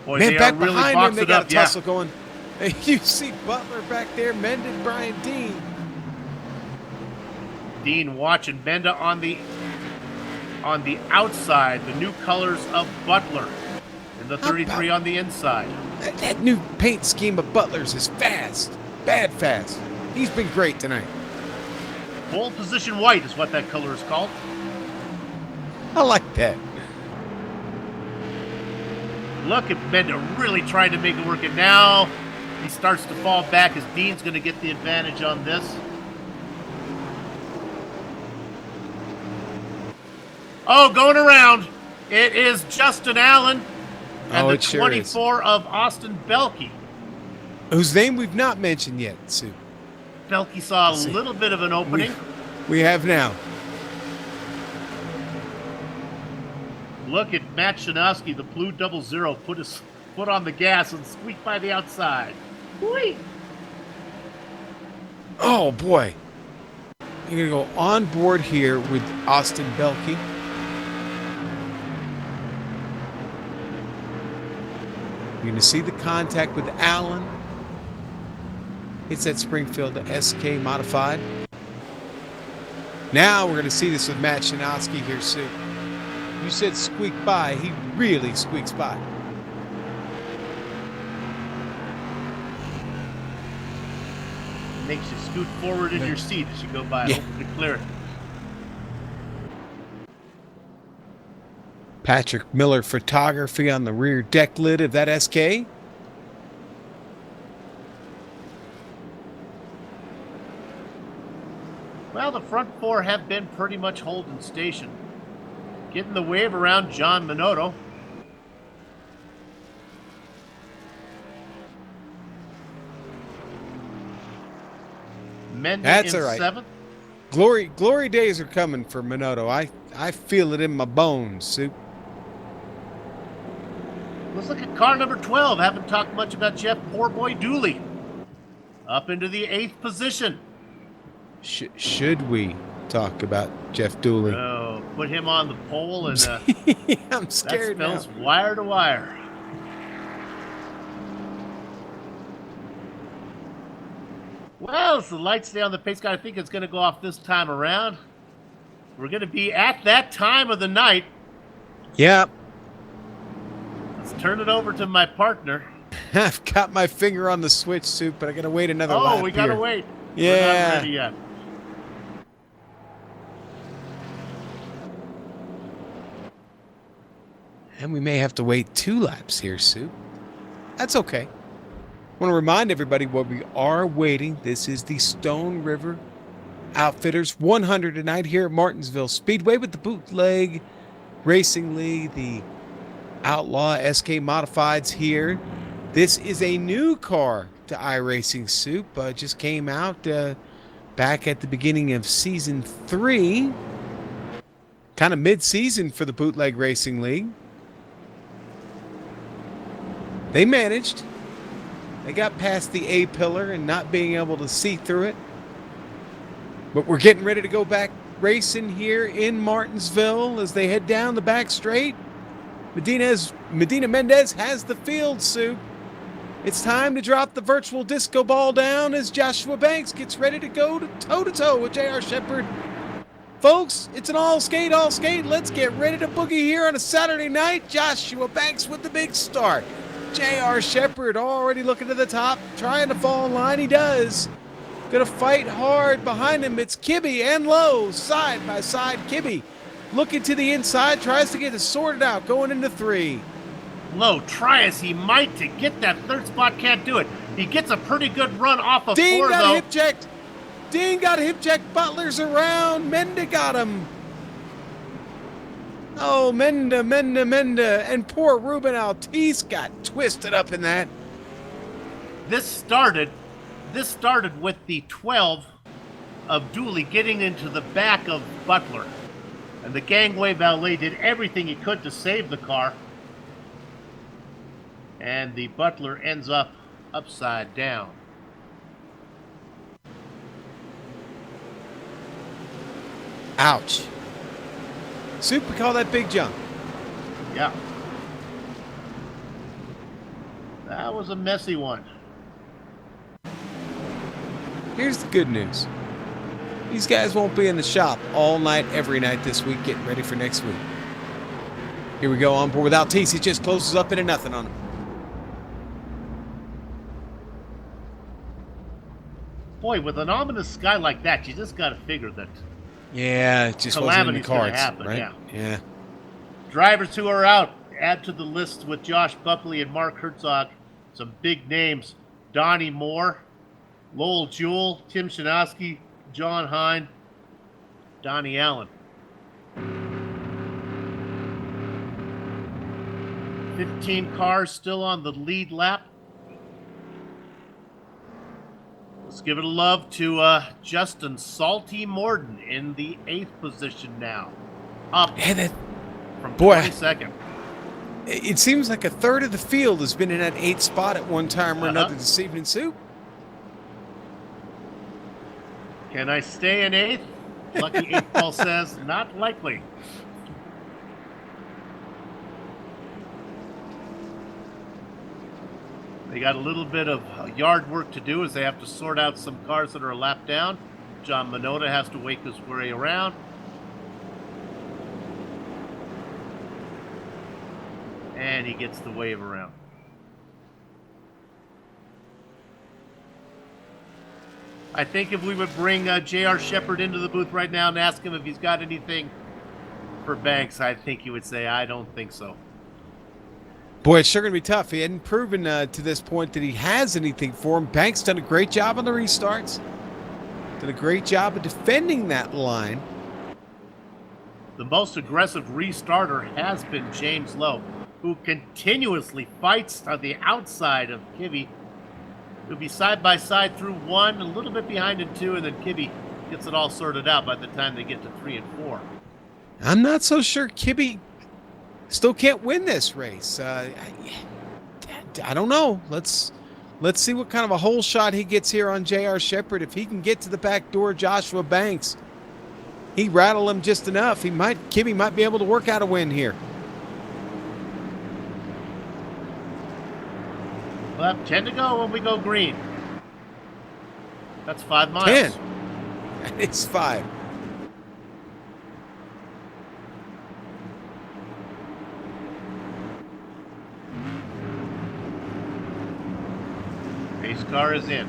Boy, man, they back are really behind him, they got up, a tussle going. You see Butler back there, Mendon, Brian Dean. Dean watching Menda on the on the outside, the new colors of Butler, and the 33 on the inside. That new paint scheme of Butler's is fast. Bad fast. He's been great tonight. Pole position white is what that color is called. I like that. Look at Menda really trying to make it work, and now he starts to fall back as Dean's going to get the advantage on this. Oh, going around. It is Justin Allen and the 24 of Austin Belkey. Whose name we've not mentioned yet, Sue. Belkey saw a little bit of an opening. We have now. Look at Matt Shanowski, the blue 00, put his foot on the gas and squeaked by the outside. Whee! Oh, boy. You're going to go on board here with Austin Belkey. You're going to see the contact with Allen. It's that Springfield SK Modified. Now we're going to see this with Matt Shanowski here soon. You said squeak by. He really squeaks by. Makes you scoot forward in your seat as you go by. Yeah. Hoping to clear it. Patrick Miller photography on the rear deck lid of that SK. Well, the front four have been pretty much holding station. Getting the wave around John Minotto. Mendy That's in all right. 7th. Glory days are coming for Minotto. I feel it in my bones, Soup. Let's look at car number 12. Haven't talked much about Jeff Poorboy Dooley. Up into the 8th position. Should we talk about Jeff Dooley? Oh, put him on the pole and I'm scared that spells now. wire to wire. Well, as the lights stay on the pace car, I think it's going to go off this time around. We're going to be at that time of the night. Yep. Let's turn it over to my partner. I've got my finger on the switch, Soup, but I got to wait another lap. Oh, we got to wait. Yeah. We're not ready yet. And we may have to wait 2 laps here, Soup. That's okay. I want to remind everybody what we are waiting. This is the Stone River Outfitters 100 tonight here at Martinsville Speedway with the Bootleg Racing League, the Outlaw SK Modifieds here. This is a new car to iRacing, Soup. Just came out back at the beginning of Season 3. Kind of mid-season for the Bootleg Racing League. They managed. They got past the A-pillar and not being able to see through it. But we're getting ready to go back racing here in Martinsville as they head down the back straight. Medina Mendez has the field, Soup. It's time to drop the virtual disco ball down as Joshua Banks gets ready to go toe-to-toe with J.R. Shepard. Folks, it's an all skate. Let's get ready to boogie here on a Saturday night. Joshua Banks with the big start. J.R. Shepard already looking to the top, trying to fall in line. He does. Gonna fight hard behind him. It's Kibbe and Lowe, side by side. Kibbe looking to the inside, tries to get it sorted out, going into 3. Lowe, try as he might to get that 3rd spot, can't do it. He gets a pretty good run off of Dean 4, got though. hip checked. Dean got hip checked. Butler's around. Menda got him. Oh, Menda. And poor Ruben Altice got twisted up in that. This started with the 12 of Dooley getting into the back of Butler. And the gangway valet did everything he could to save the car. And the Butler ends up upside down. Ouch. Soup, we call that big jump. Yeah. That was a messy one. Here's the good news. These guys won't be in the shop all night, every night this week, getting ready for next week. Here we go, on board without Teese. He just closes up into nothing on him. Boy, with an ominous sky like that, you just got to figure that Yeah, it just wasn't in the calamity's going to cards, happen. right? Yeah. Drivers who are out add to the list with Josh Buckley and Mark Herzog. Some big names: Donnie Moore, Lowell Jewell, Tim Shinowski, John Hine, Donnie Allen. 15 cars still on the lead lap. Let's give it a love to Justin Salty Morden in the 8th position now. Up from 22nd. It seems like a third of the field has been in that 8th spot at one time or another this evening, Sue. Can I stay in 8th? Lucky 8 Ball says, not likely. They got a little bit of yard work to do as they have to sort out some cars that are a lap down. John Minota has to wake his way around. And he gets the wave around. I think if we would bring J.R. Shepard into the booth right now and ask him if he's got anything for Banks, I think he would say, I don't think so. Boy, it's sure going to be tough. He hadn't proven to this point that he has anything for him. Banks done a great job on the restarts. Done a great job of defending that line. The most aggressive restarter has been James Lowe, who continuously fights on the outside of Kibbe. He'll be side by side through 1, a little bit behind in 2, and then Kibbe gets it all sorted out by the time they get to 3 and 4. I'm not so sure Kibbe still can't win this race. I don't know. Let's see what kind of a hole shot he gets here on J.R. Shepard. If he can get to the back door, Joshua Banks, he rattle him just enough. Kibbe might be able to work out a win here. We'll have 10 to go when we go green. That's 5 miles. 10. It's 5. Pace car is in.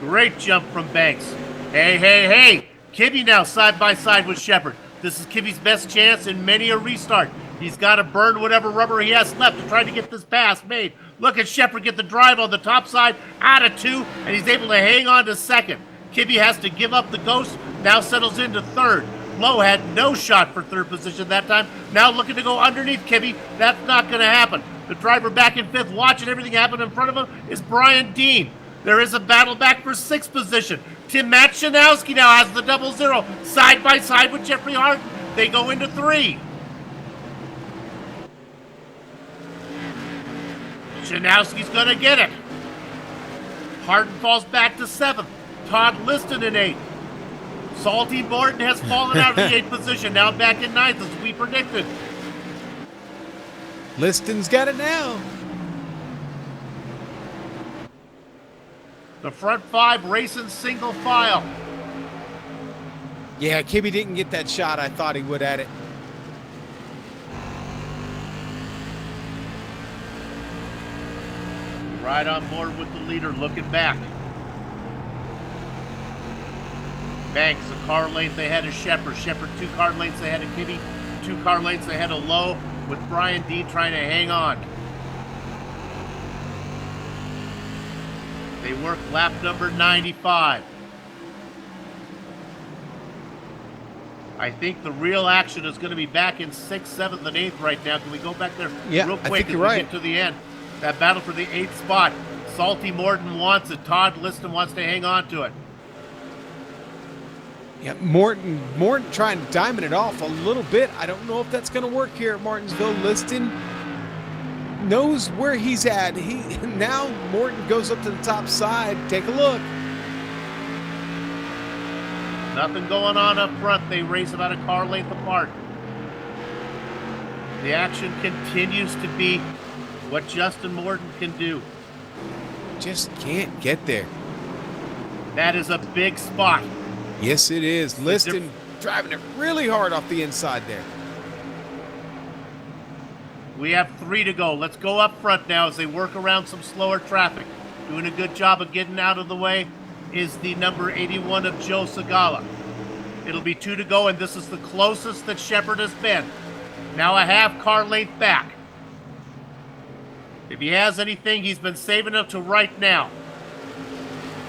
Great jump from Banks. Hey. Kibbe now side by side with Shepard. This is Kibbe's best chance in many a restart. He's got to burn whatever rubber he has left to try to get this pass made. Look at Shepard get the drive on the top side out of 2, and he's able to hang on to 2nd. Kibbe has to give up the ghost, now settles into 3rd. Lowe had no shot for 3rd position that time. Now looking to go underneath Kibbe. That's not going to happen. The driver back in 5th, watching everything happen in front of him, is Brian Dean. There is a battle back for 6th position. Matt Shinowski now has the 00, side by side with Jeffrey Harden. They go into 3. Shinowski's going to get it. Harden falls back to 7th. Todd Liston in 8th. Salty Morton has fallen out of the 8th position, now back in 9th as we predicted. Liston's got it now. The front 5 racing single file. Yeah, Kibbe didn't get that shot I thought he would at it. Right on board with the leader, looking back. Banks a car length ahead of Shepard. Shepard 2 car lengths ahead of Kibbe. 2 car lengths ahead of Lowe, with Brian Dean trying to hang on. They work lap number 95. I think the real action is going to be back in 6th, 7th, and 8th right now. Can we go back there real quick I think as you're we right. get to the end? That battle for the 8th spot. Salty Morton wants it. Todd Liston wants to hang on to it. Yeah, Morton trying to diamond it off a little bit. I don't know if that's going to work here at Martinsville. Liston knows where he's at. Now Morton goes up to the top side. Take a look. Nothing going on up front. They race about a car length apart. The action continues to be what Justin Morton can do. Just can't get there. That is a big spot. Yes, it is. Liston driving it really hard off the inside there. We have 3 to go. Let's go up front now as they work around some slower traffic. Doing a good job of getting out of the way is the number 81 of Joe Segala. It'll be 2 to go, and this is the closest that Shepard has been. Now a half car length back. If he has anything, he's been saving up to right now.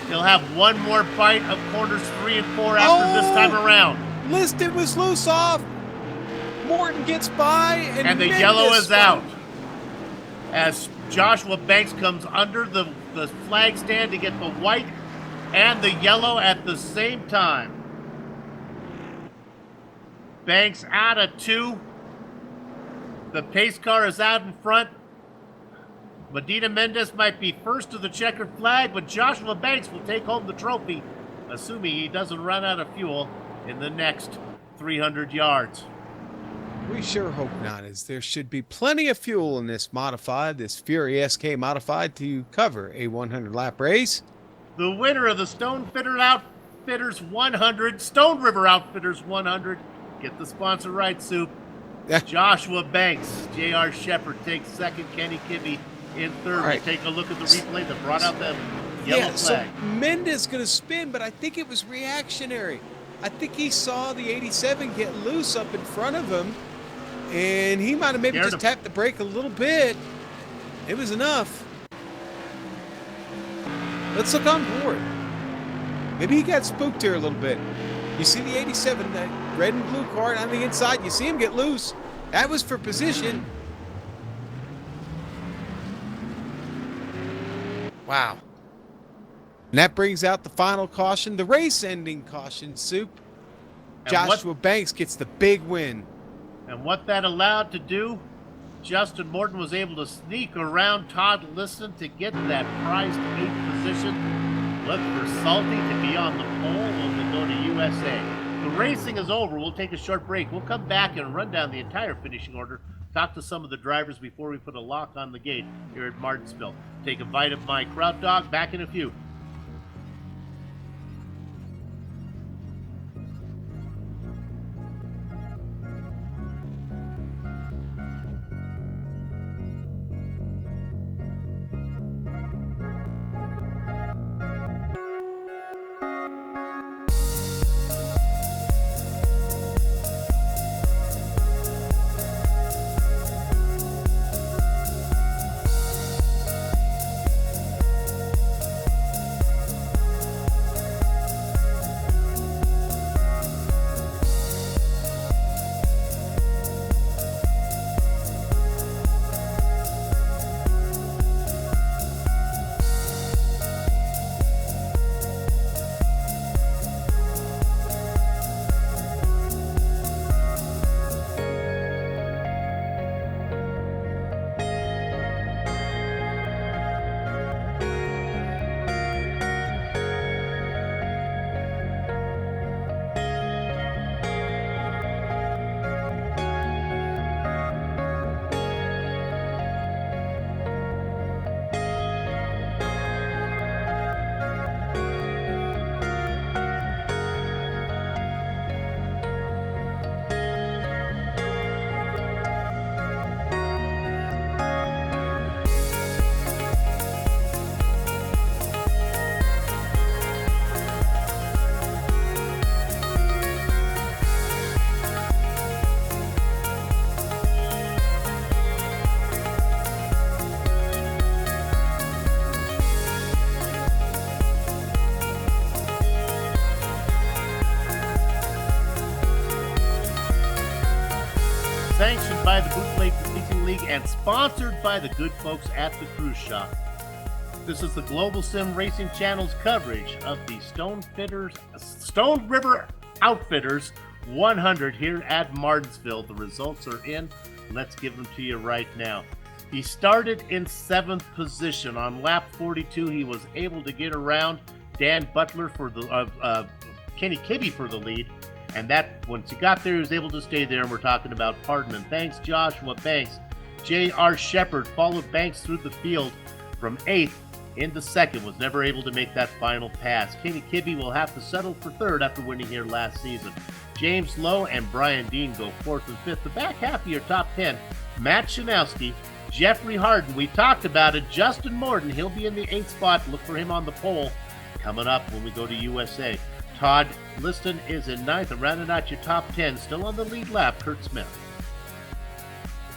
He'll have one more bite of corners 3 and 4 after this time around. Liston was loose off. Morton gets by, And the yellow is out. As Joshua Banks comes under the flag stand to get the white and the yellow at the same time. Banks out of 2. The pace car is out in front. Medina Mendez might be first to the checkered flag, but Joshua Banks will take home the trophy, assuming he doesn't run out of fuel in the next 300 yards. We sure hope not, as there should be plenty of fuel in this Fury SK modified to cover a 100-lap race. The winner of the Stone River Outfitters 100, get the sponsor right, Soup. Joshua Banks. J.R. Shepard takes second. Kenny Kibbe in third. Right. We'll take a look at the replay that brought out the yellow flag. So Mendez going to spin, but I think it was reactionary. I think he saw the 87 get loose up in front of him, and he might have maybe just tapped the brake a little bit. It was enough. Let's look on board. Maybe he got spooked here a little bit. You see the 87, that red and blue car on the inside. You see him get loose. That was for position. Wow. And that brings out the final caution, the race-ending caution, Soup. Joshua Banks gets the big win. And what that allowed to do, Justin Morton was able to sneak around Todd Liston to get that prized 8th position. Look for Salty to be on the pole when we go to USA. The racing is over. We'll take a short break. We'll come back and run down the entire finishing order, talk to some of the drivers before we put a lock on the gate here at Martinsville. Take a bite of my Kraut Dog. Back in a few. Sanctioned by the Bootleg Racing League and sponsored by the good folks at the Cruise Shop. This is the Global Sim Racing Channel's coverage of the Stone River Outfitters 100 here at Martinsville. The results are in. Let's give them to you right now. He started in 7th position. On lap 42, he was able to get around Dan Butler for the Kenny Kibbe for the lead. And that, once he got there, he was able to stay there. And we're talking about pardon and thanks, Joshua Banks. J.R. Shepard followed Banks through the field from 8th into second, was never able to make that final pass. Kenny Kibbe will have to settle for third after winning here last season. James Lowe and Brian Dean go fourth and fifth. The back half of your top 10, Matt Shanowski, Jeffrey Harden, we talked about it. Justin Morton, he'll be in the 8th spot. Look for him on the pole coming up when we go to USA. Todd Liston is in 9th, and rounding out your top 10, still on the lead lap, Kurt Smith.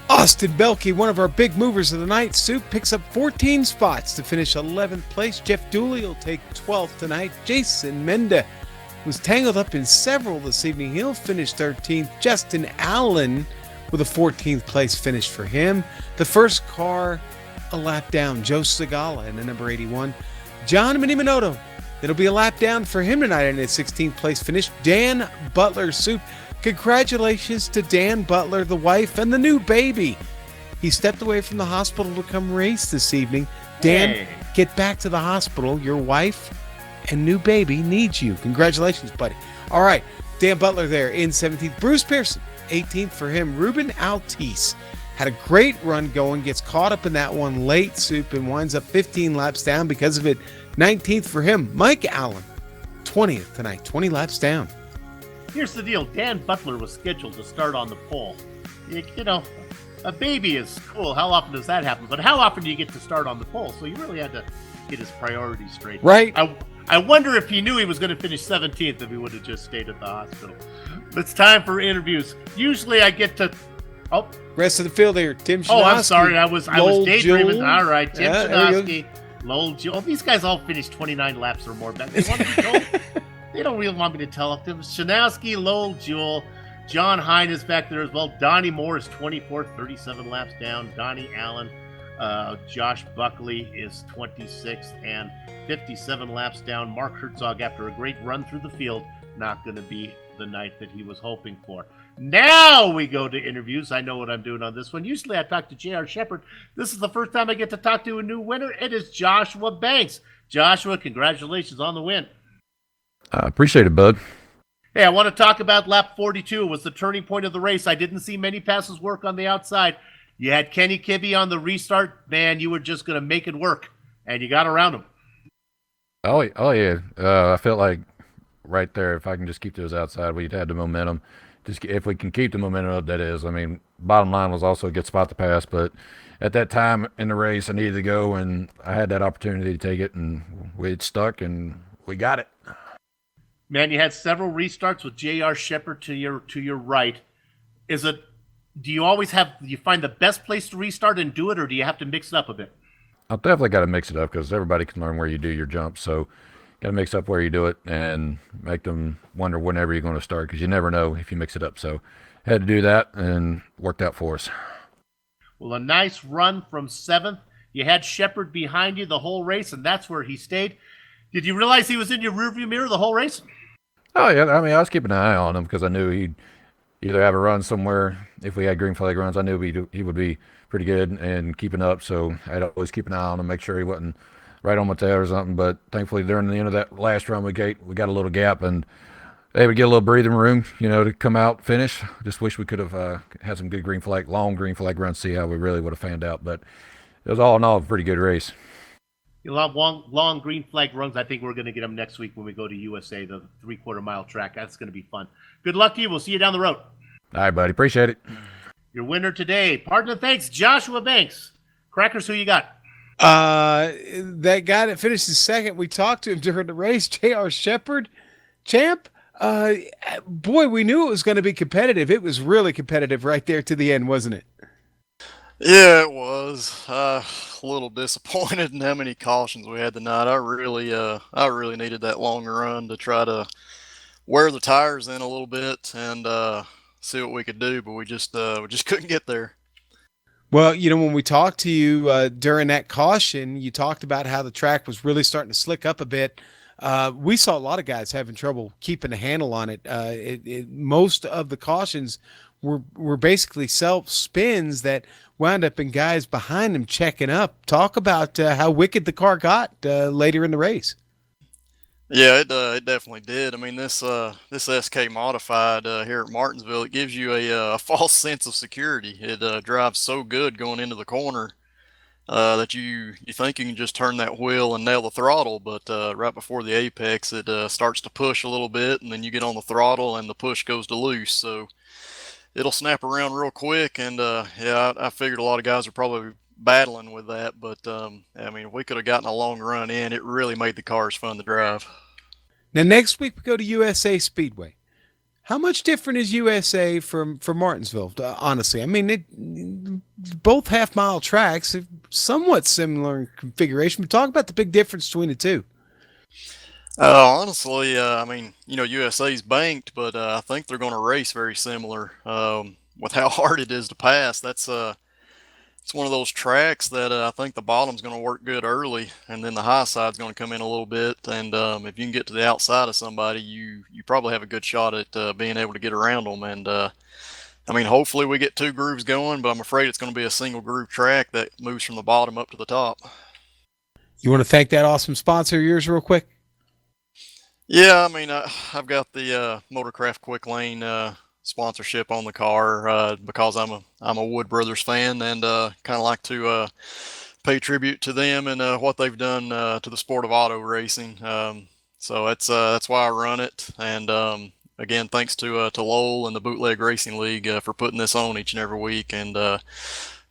Austin Belke, one of our big movers of the night. Soup picks up 14 spots to finish 11th place. Jeff Dooley will take 12th tonight. Jason Menda was tangled up in several this evening. He'll finish 13th. Justin Allen with a 14th place finish for him. The first car a lap down, Joe Segala in the number 81. John Minimoto, it'll be a lap down for him tonight in his 16th place finish. Dan Butler, Soup. Congratulations to Dan Butler, the wife, and the new baby. He stepped away from the hospital to come race this evening. Dan, Get back to the hospital. Your wife and new baby needs you. Congratulations, buddy. All right, Dan Butler there in 17th. Bruce Pearson, 18th for him. Ruben Altice had a great run going, gets caught up in that one late, Soup, and winds up 15 laps down because of it. 19th for him. Mike Allen, 20th tonight, 20 laps down. Here's the deal. Dan Butler was scheduled to start on the pole. You know, a baby is cool. How often does that happen? But how often do you get to start on the pole? So you really had to get his priorities straight. Right. I wonder if he knew he was going to finish 17th if he would have just stayed at the hospital. It's time for interviews. Usually I get to... Oh. Rest of the field here. Tim Shanowski. Oh, I'm sorry. I was daydreaming. Joel. All right. Tim Shanowski. There Lowell Joel. These guys all finished 29 laps or more. They want me to go... They don't really want me to tell them. Shanowski, Lowell Jewell, John Hine is back there as well. Donnie Moore is 24th, 37 laps down. Donnie Allen, Josh Buckley is 26th and 57 laps down. Mark Herzog, after a great run through the field, not going to be the night that he was hoping for. Now we go to interviews. I know what I'm doing on this one. Usually I talk to J.R. Shepard. This is the first time I get to talk to a new winner. It is Joshua Banks. Joshua, congratulations on the win. I appreciate it, bud. Hey, I want to talk about lap 42. It was the turning point of the race. I didn't see many passes work on the outside. You had Kenny Kibbe on the restart. Man, you were just going to make it work, and you got around him. Oh yeah. I felt like right there, if I can just keep those outside, we'd had the momentum. Just if we can keep the momentum up, that is. I mean, bottom line was also a good spot to pass, but at that time in the race, I needed to go, and I had that opportunity to take it, and we'd stuck, and we got it. Man, you had several restarts with J.R. Shepard to your right. Do you always find the best place to restart and do it, or do you have to mix it up a bit? I've definitely got to mix it up because everybody can learn where you do your jumps. So got to mix up where you do it and make them wonder whenever you're going to start because you never know if you mix it up. So had to do that and worked out for us. Well, a nice run from 7th. You had Shepard behind you the whole race, and that's where he stayed. Did you realize he was in your rearview mirror the whole race? Oh, yeah. I mean, I was keeping an eye on him because I knew he'd either have a run somewhere. If we had green flag runs, I knew he would be pretty good and keeping up. So I'd always keep an eye on him, make sure he wasn't right on my tail or something. But thankfully, during the end of that last run, we got a little gap and they would get a little breathing room, to come out, finish. Just wish we could have had some good long green flag runs, see how we really would have fanned out. But it was all in all a pretty good race. A lot of long green flag runs. I think we're going to get them next week when we go to USA, the 3/4 mile track. That's going to be fun. Good luck to you. We'll see you down the road. All right, buddy. Appreciate it. Your winner today, pardon and thanks, Joshua Banks. Crackers, who you got? That guy that finished second, we talked to him during the race, J.R. Shepard. Champ, boy, we knew it was going to be competitive. It was really competitive right there to the end, wasn't it? Yeah, it was. A little disappointed in how many cautions we had tonight. I really needed that longer run to try to wear the tires in a little bit and see what we could do, but we just couldn't get there. Well, when we talked to you during that caution, you talked about how the track was really starting to slick up a bit. We saw a lot of guys having trouble keeping a handle on it. Most of the cautions were basically self spins that wound up in guys behind them checking up. Talk about how wicked the car got later in the race. Yeah, it definitely did. I mean, this SK Modified here at Martinsville, it gives you a false sense of security. It drives so good going into the corner, that you think you can just turn that wheel and nail the throttle, but right before the apex, it starts to push a little bit, and then you get on the throttle and the push goes to loose. So it'll snap around real quick. And yeah, I figured a lot of guys are probably battling with that, but I mean, we could have gotten a long run in. It really made the cars fun to drive. Now, next week we go to USA Speedway. How much different is USA from Martinsville? Honestly, I mean, both half-mile tracks, somewhat similar in configuration. But talk about the big difference between the two. Honestly, I mean, USA's banked, but I think they're going to race very similar. With how hard it is to pass, it's one of those tracks that I think the bottom's going to work good early, and then the high side's going to come in a little bit. And if you can get to the outside of somebody, you probably have a good shot at being able to get around them. And I mean, hopefully we get two grooves going, but I'm afraid it's going to be a single groove track that moves from the bottom up to the top. You want to thank that awesome sponsor of yours real quick? Yeah, I mean, I've got the Motorcraft Quick Lane sponsorship on the car because I'm a Wood Brothers fan, and kind of like to pay tribute to them and what they've done to the sport of auto racing. So that's why I run it. And again, thanks to Lowell and the Bootleg Racing League for putting this on each and every week, and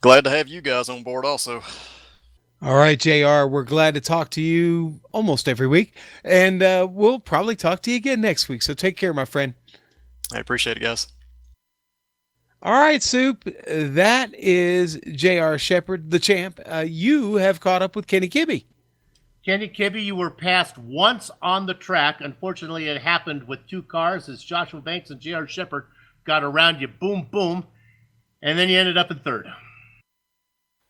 glad to have you guys on board also. All right, JR, we're glad to talk to you almost every week, and we'll probably talk to you again next week. So take care, my friend. I appreciate it, guys. All right, Soup. That is J.R. Shepard, the champ. You have caught up with Kenny Kibbe. Kenny Kibbe, you were passed once on the track. Unfortunately, it happened with two cars as Joshua Banks and J.R. Shepard got around you. Boom, boom. And then you ended up in third.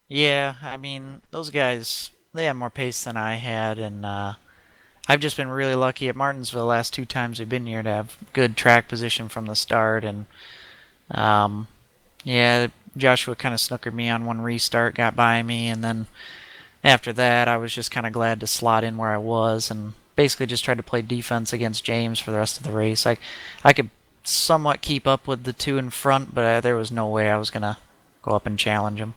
Yeah, I mean, those guys, they had more pace than I had, and I've just been really lucky at Martinsville the last two times we've been here to have good track position from the start. And yeah, Joshua kind of snookered me on one restart, got by me, and then after that I was just kind of glad to slot in where I was and basically just tried to play defense against James for the rest of the race. I could somewhat keep up with the two in front, but there was no way I was going to go up and challenge him.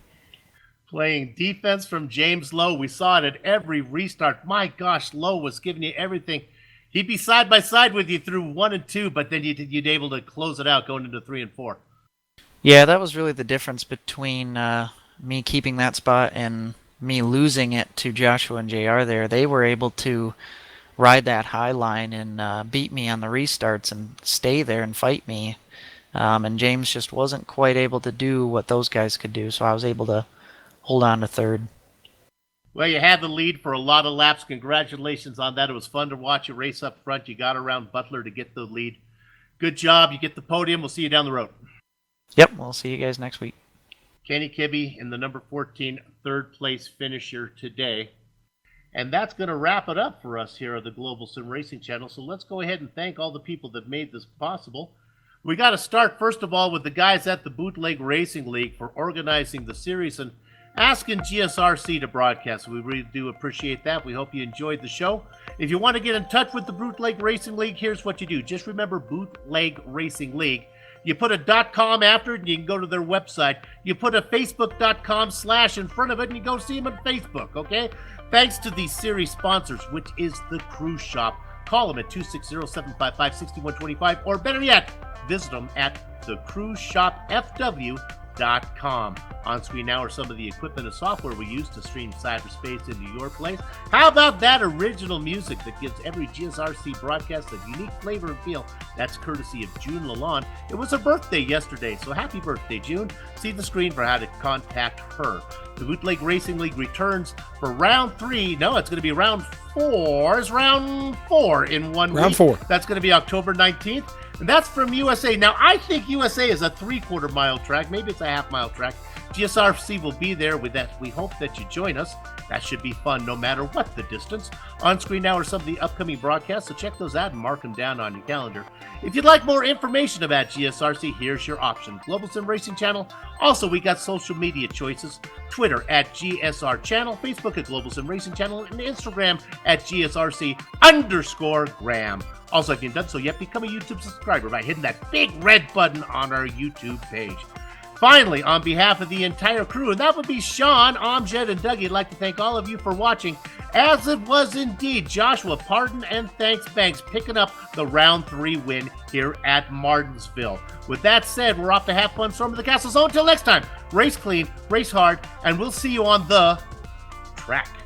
Playing defense from James Lowe. We saw it at every restart. My gosh, Lowe was giving you everything. He'd be side by side with you through 1 and 2, but then you'd able to close it out going into 3 and 4. Yeah, that was really the difference between me keeping that spot and me losing it to Joshua and JR there. They were able to ride that high line and beat me on the restarts and stay there and fight me. And James just wasn't quite able to do what those guys could do, so I was able to hold on to third. Well, you had the lead for a lot of laps. Congratulations on that. It was fun to watch you race up front. You got around Butler to get the lead. Good job. You get the podium. We'll see you down the road. Yep, we'll see you guys next week. Kenny Kibbe in the number 14 third place finisher today. And that's going to wrap it up for us here at the Global Sim Racing Channel. So let's go ahead and thank all the people that made this possible. We got to start, first of all, with the guys at the Bootleg Racing League for organizing the series and asking GSRC to broadcast. We really do appreciate that. We hope you enjoyed the show. If you want to get in touch with the Bootleg Racing League, here's what you do. Just remember Bootleg Racing League. You put a .com after it, and you can go to their website. You put a facebook.com/ in front of it, and you go see them on Facebook, okay? Thanks to the series sponsors, which is the Cruise Shop. Call them at 260-755-6125, or better yet, visit them at thecruiseshopfw.com. On screen now are some of the equipment and software we use to stream cyberspace into your place. How about that original music that gives every GSRC broadcast a unique flavor and feel? That's courtesy of June Lalonde. It was her birthday yesterday, so happy birthday, June. See the screen for how to contact her. The Bootleg Racing League returns for round 3. No, it's going to be round 4. It's round 4 in 1 week. Round 4. That's going to be October 19th. And that's from USA. Now, I think USA is a 3/4 mile track. Maybe it's a half-mile track. GSRC will be there with that. We hope that you join us. That should be fun no matter what the distance. On screen now are some of the upcoming broadcasts, so check those out and mark them down on your calendar. If you'd like more information about GSRC, here's your option. Global Sim Racing Channel. Also, we got social media choices. Twitter at GSR Channel, Facebook at Global Sim Racing Channel, and Instagram at GSRC_Graham. Also, if you've done so yet, become a YouTube subscriber by hitting that big red button on our YouTube page. Finally, on behalf of the entire crew, and that would be Sean, Amjad, and Dougie, I'd like to thank all of you for watching, as it was indeed Joshua, pardon and thanks Banks, picking up the round 3 win here at Martinsville. With that said, we're off to have fun storming the castle. So until next time, race clean, race hard, and we'll see you on the track.